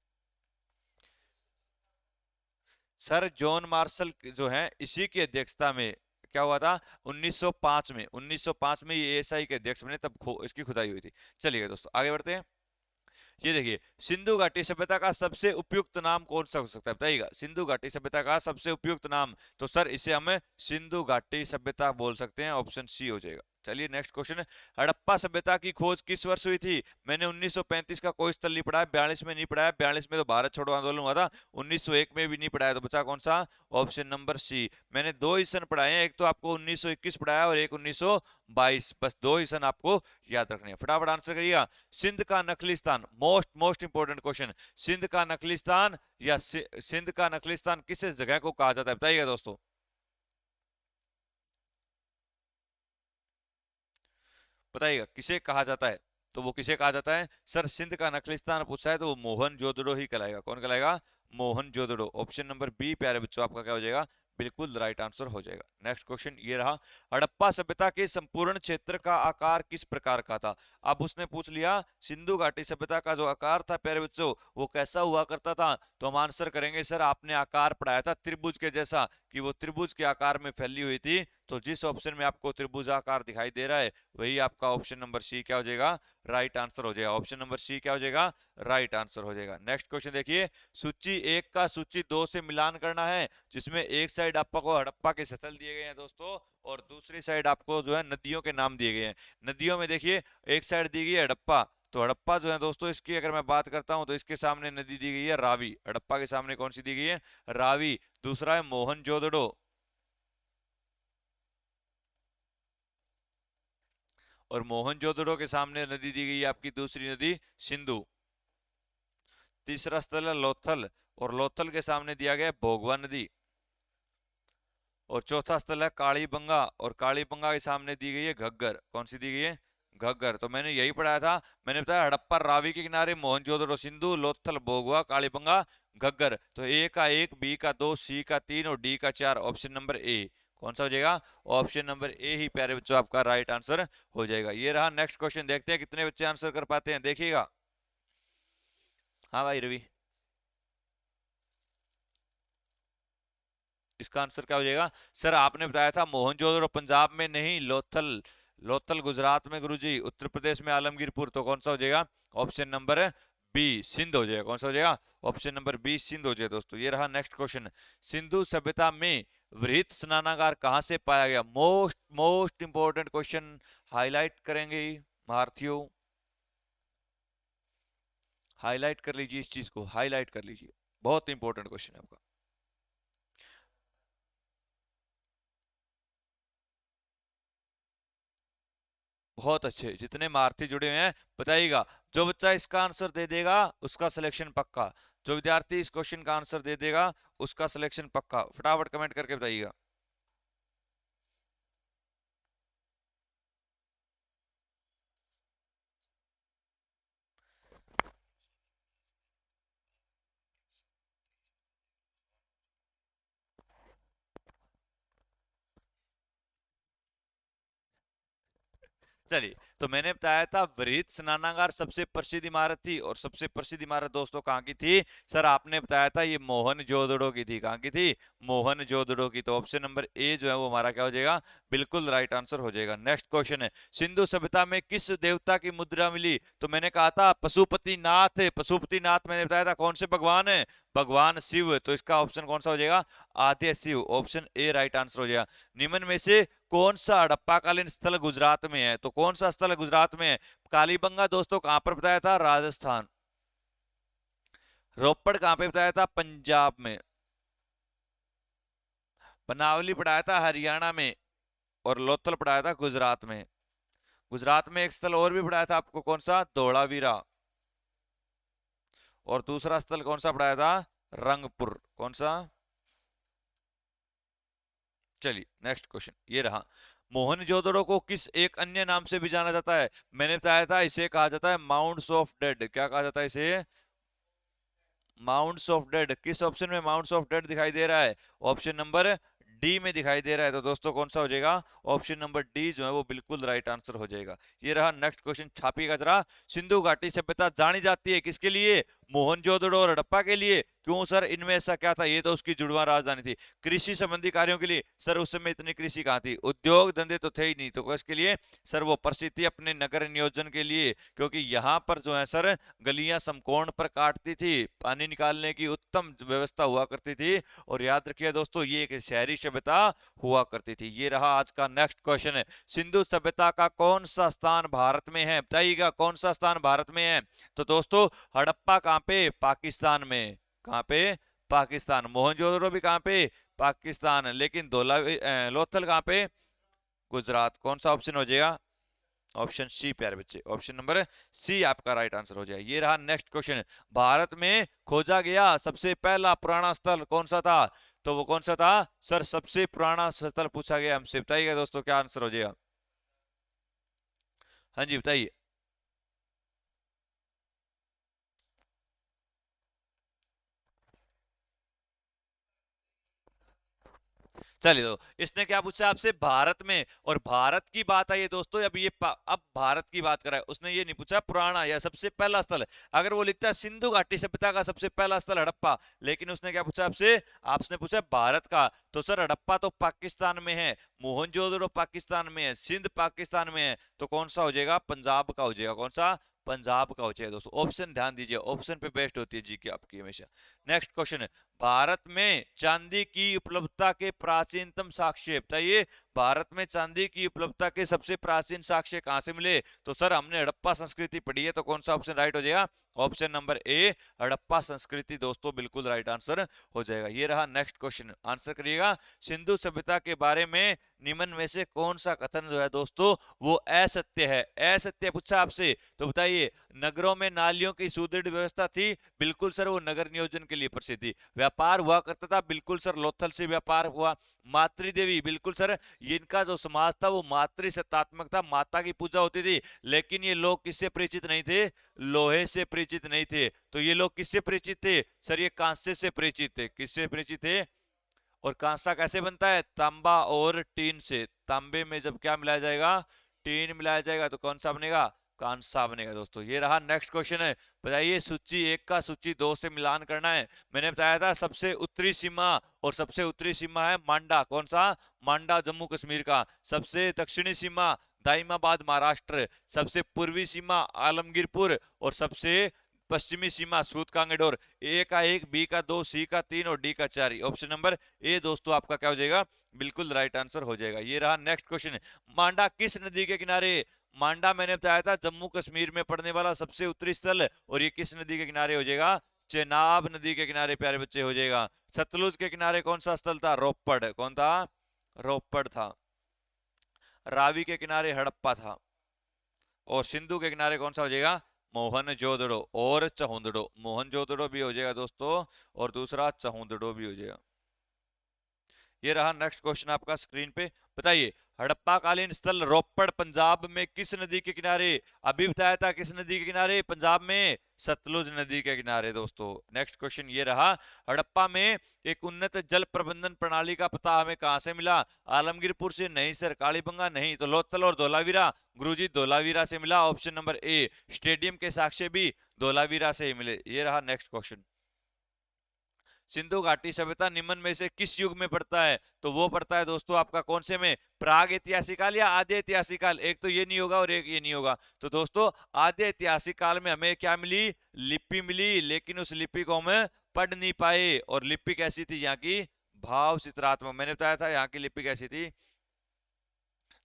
सर जॉन मार्शल जो हैं इसी की अध्यक्षता में क्या हुआ था? 1905 में, 1905 में ये एएसआई के अध्यक्ष बने, तब इसकी खुदाई हुई थी। चलिए दोस्तों आगे बढ़ते हैं। ये देखिए, सिंधु घाटी सभ्यता का सबसे उपयुक्त नाम कौन सा हो सकता है, बताइएगा? सिंधु घाटी सभ्यता का सबसे उपयुक्त नाम, तो सर इसे हम सिंधु घाटी सभ्यता बोल सकते हैं, ऑप्शन सी हो जाएगा। चलिए नेक्स्ट क्वेश्चन। हड़प्पा सभ्यता की खोज किस वर्ष हुई थी? मैंने 1935 का कोई स्थल नहीं पढ़ा है, 42 में नहीं पढ़ा है, 42 में तो भारत छोड़ो आंदोलन हुआ था, 1901 में भी नहीं पढ़ा है, तो बचा कौन सा? Option number C. मैंने दो ही सन पढ़ाए हैं, एक तो आपको 1921 पढ़ाया और एक 1922, बस दो ही सन आपको याद रखने हैं। फटाफट आंसर करिएगा। सिंध का नखलिस्तान, most most important question, Sindh का नखलिस्तान या सिंध का नखलिस्तान किस जगह को कहा जाता है, बताइएगा दोस्तों? बताइएगा किसे कहा जाता है? तो वो किसे कहा जाता है सर? सिंध का नखलिस्तान पूछा है तो वो मोहन जोदड़ो ही कहलाएगा। कौन कहलाएगा? मोहन जोदड़ो। ऑप्शन नंबर बी प्यारे बच्चों आपका क्या हो जाएगा? बिल्कुल राइट आंसर हो जाएगा। नेक्स्ट क्वेश्चन ये रहा। हड़प्पा सभ्यता के संपूर्ण क्षेत्र का आकार किस प्रकार का था? अब उसने पूछ लिया सिंधु घाटी सभ्यता का जो आकार था प्यारे बच्चों वो कैसा हुआ करता था, तो हम आंसर करेंगे सर आपने आकार पढ़ाया था त्रिभुज के जैसा, कि वो त्रिभुज के आकार में फैली हुई थी। तो जिस ऑप्शन में आपको त्रिभुजाकार दिखाई दे रहा है वही आपका ऑप्शन नंबर सी क्या हो जाएगा? राइट आंसर हो जाएगा। ऑप्शन नंबर सी क्या हो जाएगा? राइट आंसर हो जाएगा। नेक्स्ट क्वेश्चन देखिए, सूची एक का सूची दो से मिलान करना है, जिसमें एक साइड आपको हड़प्पा के स्थल दिए गए हैं दोस्तों, और दूसरी साइड आपको जो है नदियों के नाम दिए गए हैं। नदियों में देखिए, एक साइड दी गई है हड़प्पा, तो हड़प्पा जो है दोस्तों इसकी अगर मैं बात करता हूं तो इसके सामने नदी दी गई है रावी। हड़प्पा के सामने कौन सी दी गई है? रावी। दूसरा है मोहनजोदड़ो, और मोहनजोदड़ो के सामने नदी दी गई है आपकी दूसरी नदी सिंधु। तीसरा स्थल है लोथल, और लोथल के सामने दिया गया है भोगवा नदी। और चौथा स्थल है कालीबंगा, और कालीबंगा के सामने दी गई है घग्गर। कौन सी दी गई है? घग्गर। तो मैंने यही पढ़ाया था, मैंने बताया हड़प्पा रावी के किनारे, मोहनजोदड़ो सिंधु, लोथल भोगवा, कालीबंगा, घग्गर। तो ए का एक, बी का दो, सी का तीन और डी का चार, ऑप्शन नंबर ए। कौन सा हो जाएगा? ऑप्शन नंबर ए ही प्यारे बच्चों आपका राइट आंसर हो जाएगा। ये रहा नेक्स्ट क्वेश्चन, देखते हैं कितने बच्चे आंसर कर पाते हैं, देखिएगा। हाँ भाई रवि, इसका आंसर क्या हो जाएगा? सर आपने बताया था मोहनजोदड़ो पंजाब में नहीं, लोथल, लोथल गुजरात में गुरुजी, उत्तर प्रदेश में आलमगीरपुर। तो कौन सा हो जाएगा? ऑप्शन नंबर बी सिंध हो जाएगा। कौन सा हो जाएगा? ऑप्शन नंबर बी सिंध हो जाएगा दोस्तों। ये रहा नेक्स्ट क्वेश्चन। सिंधु सभ्यता में वृहत स्नानागार कहां से पाया गया? Most most important question, highlight करेंगे भारतीयों, हाईलाइट कर लीजिए इस चीज को, हाईलाइट कर लीजिए, बहुत इंपॉर्टेंट क्वेश्चन है आपका। बहुत अच्छे, जितने महारथी जुड़े हुए हैं बताइएगा। जो बच्चा इसका आंसर दे देगा उसका सिलेक्शन पक्का, जो विद्यार्थी इस क्वेश्चन का आंसर दे देगा उसका सिलेक्शन पक्का, फटाफट कमेंट करके बताइएगा। चलिए, तो मैंने बताया था वृहत स्नानागार सबसे प्रसिद्ध इमारत थी, और सबसे प्रसिद्ध इमारत दोस्तों कहाँ की थी? सर आपने बताया था ये मोहनजोदड़ो की थी। कहाँ की थी? मोहनजोदड़ो की। तो ऑप्शन नंबर ए जो है वो हमारा क्या हो जाएगा? बिल्कुल राइट आंसर हो जाएगा। नेक्स्ट क्वेश्चन है, सिंधु सभ्यता में किस देवता की मुद्रा मिली? तो मैंने कहा था पशुपतिनाथ, पशुपतिनाथ मैंने बताया था कौन से भगवान है? भगवान शिव। तो इसका ऑप्शन कौन सा हो जाएगा? आद्य Shiv. Option A right answer हो जाएगा। निम्न में से कौन सा हड़प्पाकालीन स्थल गुजरात में है? तो कौन सा स्थल गुजरात में है? कालीबंगा दोस्तों कहां पर बताया था? राजस्थान। रोपड़ कहां पे बताया था? पंजाब में। बनावली पढ़ाया था हरियाणा में, और लोथल पढ़ाया था गुजरात में। गुजरात में एक स्थल और भी पढ़ाया था आपको, कौन सा? धोलावीरा। और दूसरा स्थल कौन सा पढ़ाया था? रंगपुर। कौन सा? चलिए नेक्स्ट क्वेश्चन ये रहा। मोहनजोदड़ो को किस एक अन्य नाम से भी जाना जाता है? मैंने बताया था इसे कहा जाता है माउंट्स ऑफ डेड। क्या कहा जाता है इसे? Mounts of dead. किस ऑप्शन में माउंट्स ऑफ डेड दिखाई दे रहा है? ऑप्शन नंबर डी में दिखाई दे रहा है। तो दोस्तों कौन सा हो जाएगा? ऑप्शन नंबर डी जो है वो बिल्कुल राइट आंसर हो जाएगा। ये रहा नेक्स्ट क्वेश्चन, छापिएगा जरा। सिंधु घाटी सभ्यता जानी जाती है किसके लिए? मोहनजोदड़ो और हड़प्पा के लिए। क्यों सर, इनमें ऐसा क्या था? ये तो उसकी जुड़वा राजधानी थी। कृषि संबंधी कार्यों के लिए। सर उस समय इतनी कृषि कहाँ थी? उद्योग धंधे तो थे ही नहीं, तो इसके लिए सर वो प्रसिद्ध थी अपने नगर नियोजन के लिए, क्योंकि यहाँ पर जो है सर गलियां समकोण पर काटती थी, पानी निकालने की उत्तम व्यवस्था हुआ करती थी। और याद रखिए दोस्तों ये एक शहरी सभ्यता हुआ करती थी। ये रहा आज का नेक्स्ट क्वेश्चन है। सिंधु सभ्यता का कौन सा स्थान भारत में है? बताइएगा कौन सा स्थान भारत में है? तो दोस्तों हड़प्पा कहाँ पे? पाकिस्तान में। कहाँ पे? पाकिस्तान। मोहनजोदड़ो भी कहाँ पे? पाकिस्तान। लेकिन लोथल कहाँ पे? गुजरात। कौन सा ऑप्शन हो जाएगा? ऑप्शन सी प्यारे बच्चे, ऑप्शन नंबर सी आपका राइट आंसर हो जाएगा। ये रहा नेक्स्ट क्वेश्चन। भारत में खोजा गया सबसे पहला पुराना स्थल कौन सा था? तो वो कौन सा था सर? सबसे पुराना स्थल पूछा गया हमसे, बताइएगा दोस्तों क्या आंसर हो जाएगा? हाँ जी बताइए। चलिए तो इसने क्या पूछा आपसे? भारत में। और भारत की बात आई है दोस्तों, अब अब भारत की बात कर रहा है, उसने ये नहीं पूछा पुराना या सबसे पहला स्थल। अगर वो लिखता है सिंधु घाटी सभ्यता का सबसे पहला स्थल हड़प्पा, लेकिन उसने क्या पूछा आपसे? आपने पूछा भारत का। तो सर हड़प्पा तो पाकिस्तान में है, मोहनजोदड़ो पाकिस्तान में है, सिंध पाकिस्तान में है, तो कौन सा हो जाएगा? पंजाब का हो जाएगा। कौन सा? पंजाब का हो जाएगा दोस्तों। ऑप्शन ध्यान दीजिए, ऑप्शन पे बेस्ट होती है जी की आपकी हमेशा। नेक्स्ट क्वेश्चन है। भारत में चांदी की उपलब्धता के प्राचीनतम साक्ष्य बताइए। भारत में चांदी की उपलब्धता के सबसे प्राचीन साक्ष्य कहां से मिले? तो सर हमने हड़प्पा संस्कृति पढ़ी है, तो कौन सा ऑप्शन राइट हो जाएगा? ऑप्शन नंबर ए हड़प्पा संस्कृति दोस्तों बिल्कुल राइट आंसर हो जाएगा। ये रहा नेक्स्ट क्वेश्चन, आंसर करिएगा। सिंधु सभ्यता के बारे में निम्न में से कौन सा कथन जो है दोस्तों वो असत्य है? असत्य पूछा आपसे, तो बताइए। नगरों में नालियों की सुदृढ़ व्यवस्था थी, बिल्कुल सर वो नगर नियोजन के लिए प्रसिद्ध थी। व्यापार हुआ करता था, बिल्कुल सर लोथल से व्यापार हुआ। मातृदेवी, बिल्कुल सर इनका जो समाज था वो मातृ सत्तात्मक था, माता की पूजा होती थी। लेकिन ये लोग किससे परिचित नहीं थे? लोहे से परिचित नहीं थे। तो ये लोग किससे परिचित थे? सर ये कांसे से परिचित थे। किससे परिचित थे? और कांसा कैसे बनता है? तांबा और टीन से। तांबे में जब क्या मिलाया जाएगा? टीन मिलाया जाएगा, तो कौन सा बनेगा? कांसा बनेगा दोस्तों। ये रहा नेक्स्ट क्वेश्चन है। बताइए सूची एक का सूची दो से मिलान करना है। मैंने बताया था सबसे उत्तरी सीमा, और सबसे उत्तरी सीमा है मांडा। कौन सा? मांडा जम्मू कश्मीर का। सबसे दक्षिणी सीमा दाइमाबाद महाराष्ट्र। सबसे पूर्वी सीमा आलमगीरपुर। और सबसे पश्चिमी सीमा सूत कांगेडोर। ए का एक, बी का दो, सी का तीन और डी का चार। ऑप्शन नंबर ए दोस्तों आपका क्या हो जाएगा? बिल्कुल राइट आंसर हो जाएगा। ये रहा नेक्स्ट क्वेश्चन। मांडा किस नदी के किनारे? मांडा मैंने बताया था जम्मू कश्मीर में पड़ने वाला सबसे उत्तरी स्थल, और ये किस नदी के किनारे हो जाएगा? चेनाब नदी के किनारे प्यारे बच्चे हो जाएगा। सतलुज के किनारे कौन सा स्थल था? रोपड़। कौन था? रोपड़ था। रावी के किनारे हड़प्पा था। और सिंधु के किनारे कौन सा हो जाएगा? मोहनजोदड़ो और चहुंदड़ो। मोहनजोदड़ो भी हो जाएगा दोस्तों, और दूसरा चहुंदड़ो भी हो जाएगा। ये रहा नेक्स्ट क्वेश्चन आपका स्क्रीन पे। बताइए हड़प्पा कालीन स्थल रोपड़ पंजाब में किस नदी के किनारे? अभी बताया था किस नदी के किनारे पंजाब में? सतलुज नदी के किनारे दोस्तों। नेक्स्ट क्वेश्चन ये रहा। हड़प्पा में एक उन्नत जल प्रबंधन प्रणाली का पता हमें कहां से मिला? आलमगीरपुर से नहीं सर, कालीबंगा नहीं, तो लोथल और धोलावीरा। गुरुजी धोलावीरा से मिला। ऑप्शन नंबर ए। स्टेडियम के साक्ष्य भी धोलावीरा से ही मिले। ये रहा नेक्स्ट क्वेश्चन। सिंधु घाटी सभ्यता निम्न में से किस युग में पड़ता है? तो वो पड़ता है दोस्तों आपका कौन से में? प्राग ऐतिहासिक काल या आद्य ऐतिहासिक काल। एक तो ये नहीं होगा और एक ये नहीं होगा। तो दोस्तों आद्य ऐतिहासिक काल में हमें क्या मिली? लिपि मिली, लेकिन उस लिपि को हम पढ़ नहीं पाए। और लिपि कैसी थी यहाँ की? भाव चित्रात्मक। मैंने बताया था यहाँ की लिपि कैसी थी।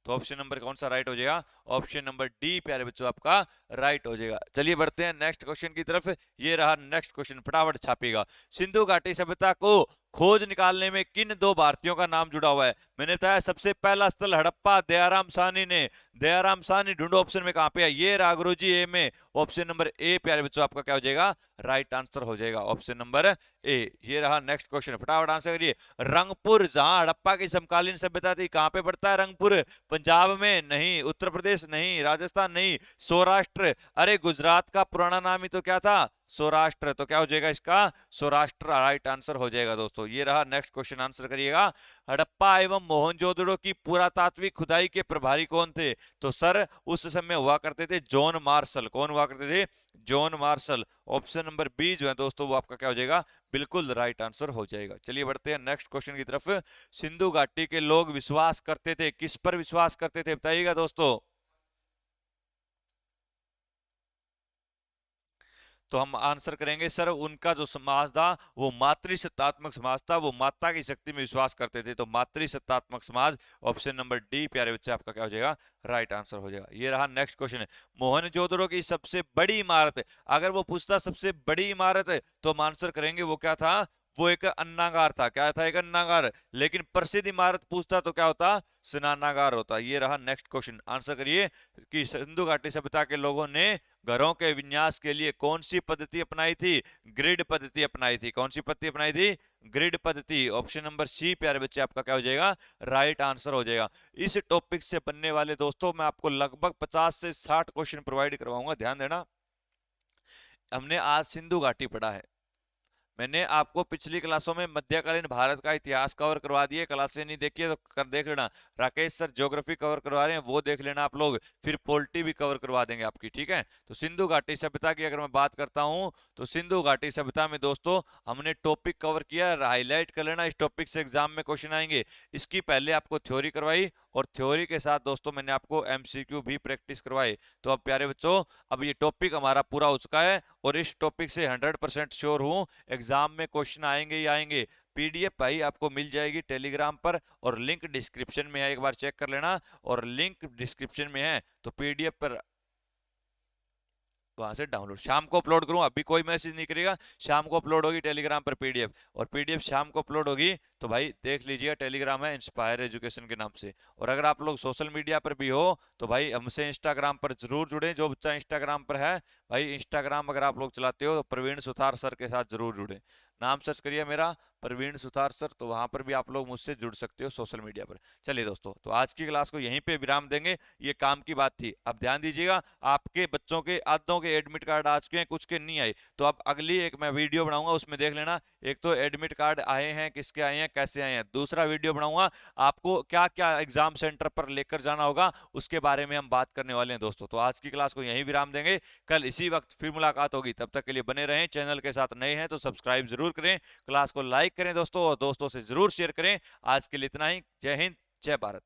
तो ऑप्शन नंबर कौन सा राइट हो जाएगा? ऑप्शन नंबर डी प्यारे बच्चों आपका राइट हो जाएगा। चलिए बढ़ते हैं नेक्स्ट क्वेश्चन की तरफ। ये रहा नेक्स्ट क्वेश्चन, फटाफट छापिएगा। सिंधु घाटी सभ्यता को खोज निकालने में किन दो भारतीयों का नाम जुड़ा हुआ है? मैंने बताया सबसे पहला स्थल हड़प्पा, दयाराम साहनी ने। दयाराम साहनी, ढूंढो ऑप्शन में कहां पे है? ये रहा गुरुजी ए में, ऑप्शन नंबर ए प्यारे बच्चों आपका क्या हो जाएगा? राइट आंसर हो जाएगा ऑप्शन नंबर ए। ये रहा नेक्स्ट क्वेश्चन, फटाफट आंसर करिए। रंगपुर, जहां हड़प्पा की समकालीन सभ्यता थी, कहां पे पड़ता है रंगपुर? पंजाब में? नहीं। उत्तर प्रदेश? नहीं। राजस्थान? नहीं। सौराष्ट्र? अरे गुजरात का पुराना नाम ही तो क्या था? सौराष्ट्र। तो क्या हो जाएगा इसका? सौराष्ट्र राइट आंसर हो जाएगा दोस्तों। ये रहा नेक्स्ट क्वेश्चन, आंसर करिएगा। हड़प्पा एवं मोहनजोदड़ो की पुरातात्विक खुदाई के प्रभारी कौन थे? तो सर उस समय हुआ करते थे जॉन मार्शल। कौन हुआ करते थे? John Marshall. Option number B जो है दोस्तों वो आपका क्या हो जाएगा? बिल्कुल राइट आंसर हो जाएगा। चलिए बढ़ते हैं नेक्स्ट क्वेश्चन की तरफ। सिंधु घाटी के लोग विश्वास करते थे, किस पर विश्वास करते थे बताइएगा दोस्तों? तो हम आंसर करेंगे सर उनका जो समाज था वो मातृसत्तात्मक समाज था, वो माता की शक्ति में विश्वास करते थे, तो मातृसत्तात्मक समाज। ऑप्शन नंबर डी प्यारे बच्चे आपका क्या हो जाएगा? राइट आंसर हो जाएगा। ये रहा नेक्स्ट क्वेश्चन है, मोहनजोदड़ो की सबसे बड़ी इमारत। अगर वो पूछता सबसे बड़ी इमारत तो हम आंसर करेंगे वो क्या था? वो एक अन्नागार था। क्या था? एक अन्नागार। लेकिन प्रसिद्ध इमारत पूछता तो क्या होता? स्नानागार होता। ये रहा नेक्स्ट क्वेश्चन, आंसर करिए कि सिंधु घाटी सभ्यता के लोगों ने घरों के विन्यास के लिए कौन सी पद्धति अपनाई थी? ग्रिड पद्धति अपनाई थी। कौन सी पद्धति अपनाई थी? ग्रिड पद्धति। ऑप्शन नंबर सी प्यारे बच्चे आपका क्या हो जाएगा? राइट आंसर हो जाएगा। इस टॉपिक से बनने वाले दोस्तों मैं आपको लगभग 50 से 60 क्वेश्चन प्रोवाइड करवाऊंगा, ध्यान देना। हमने आज सिंधु घाटी पढ़ा है, मैंने आपको पिछली क्लासों में मध्यकालीन भारत का इतिहास कवर करवा दिए, क्लासें नहीं देखी है तो कर देख लेना। राकेश सर ज्योग्राफी कवर करवा रहे हैं, वो देख लेना आप लोग, फिर पॉलिटी भी कवर करवा देंगे आपकी, ठीक है। तो सिंधु घाटी सभ्यता की अगर मैं बात करता हूं तो सिंधु घाटी सभ्यता में दोस्तों हमने टॉपिक कवर किया, हाईलाइट कर लेना, इस टॉपिक से एग्जाम में क्वेश्चन आएंगे। इसकी पहले आपको थ्योरी करवाई और थ्योरी के साथ दोस्तों मैंने आपको एमसीक्यू भी प्रैक्टिस करवाई। तो अब प्यारे बच्चों अब ये टॉपिक हमारा पूरा हो चुका है और इस टॉपिक से 100% श्योर हूं एग्जाम में क्वेश्चन आएंगे ही आएंगे। पीडीएफ भाई आपको मिल जाएगी टेलीग्राम पर और लिंक डिस्क्रिप्शन में है, एक बार चेक कर लेना। और लिंक डिस्क्रिप्शन में है तो पीडीएफ पर वहां से डाउनलोड, शाम को अपलोड करूँ, अभी कोई मैसेज नहीं करेगा, शाम को अपलोड होगी टेलीग्राम पर पीडीएफ, और पीडीएफ शाम को अपलोड होगी तो भाई देख लीजिएगा, टेलीग्राम है इंस्पायर एजुकेशन के नाम से। और अगर आप लोग सोशल मीडिया पर भी हो तो भाई हमसे इंस्टाग्राम पर जरूर जुड़े, जो बच्चा इंस्टाग्राम पर है भाई, इंस्टाग्राम अगर आप लोग चलाते हो तो प्रवीण सुथार सर के साथ जरूर जुड़े, नाम सर्च करिए मेरा प्रवीण सुथार सर, तो वहां पर भी आप लोग मुझसे जुड़ सकते हो सोशल मीडिया पर। चलिए दोस्तों तो आज की क्लास को यहीं पे विराम देंगे, ये काम की बात थी। अब ध्यान दीजिएगा, आपके बच्चों के आधों के एडमिट कार्ड आ चुके हैं, कुछ के नहीं आए, तो अब अगली एक मैं वीडियो बनाऊंगा उसमें देख लेना, एक तो एडमिट कार्ड आए हैं, किसके आए हैं, कैसे आए हैं, दूसरा वीडियो बनाऊंगा आपको क्या क्या एग्जाम सेंटर पर लेकर जाना होगा उसके बारे में हम बात करने वाले हैं दोस्तों। तो आज की क्लास को यहीं विराम देंगे, कल इसी वक्त फिर मुलाकात होगी, तब तक के लिए बने रहें, चैनल के साथ नए हैं तो सब्सक्राइब जरूर करें, क्लास को लाइक करें दोस्तों और दोस्तों से जरूर शेयर करें। आज के लिए इतना ही, जय हिंद जय भारत।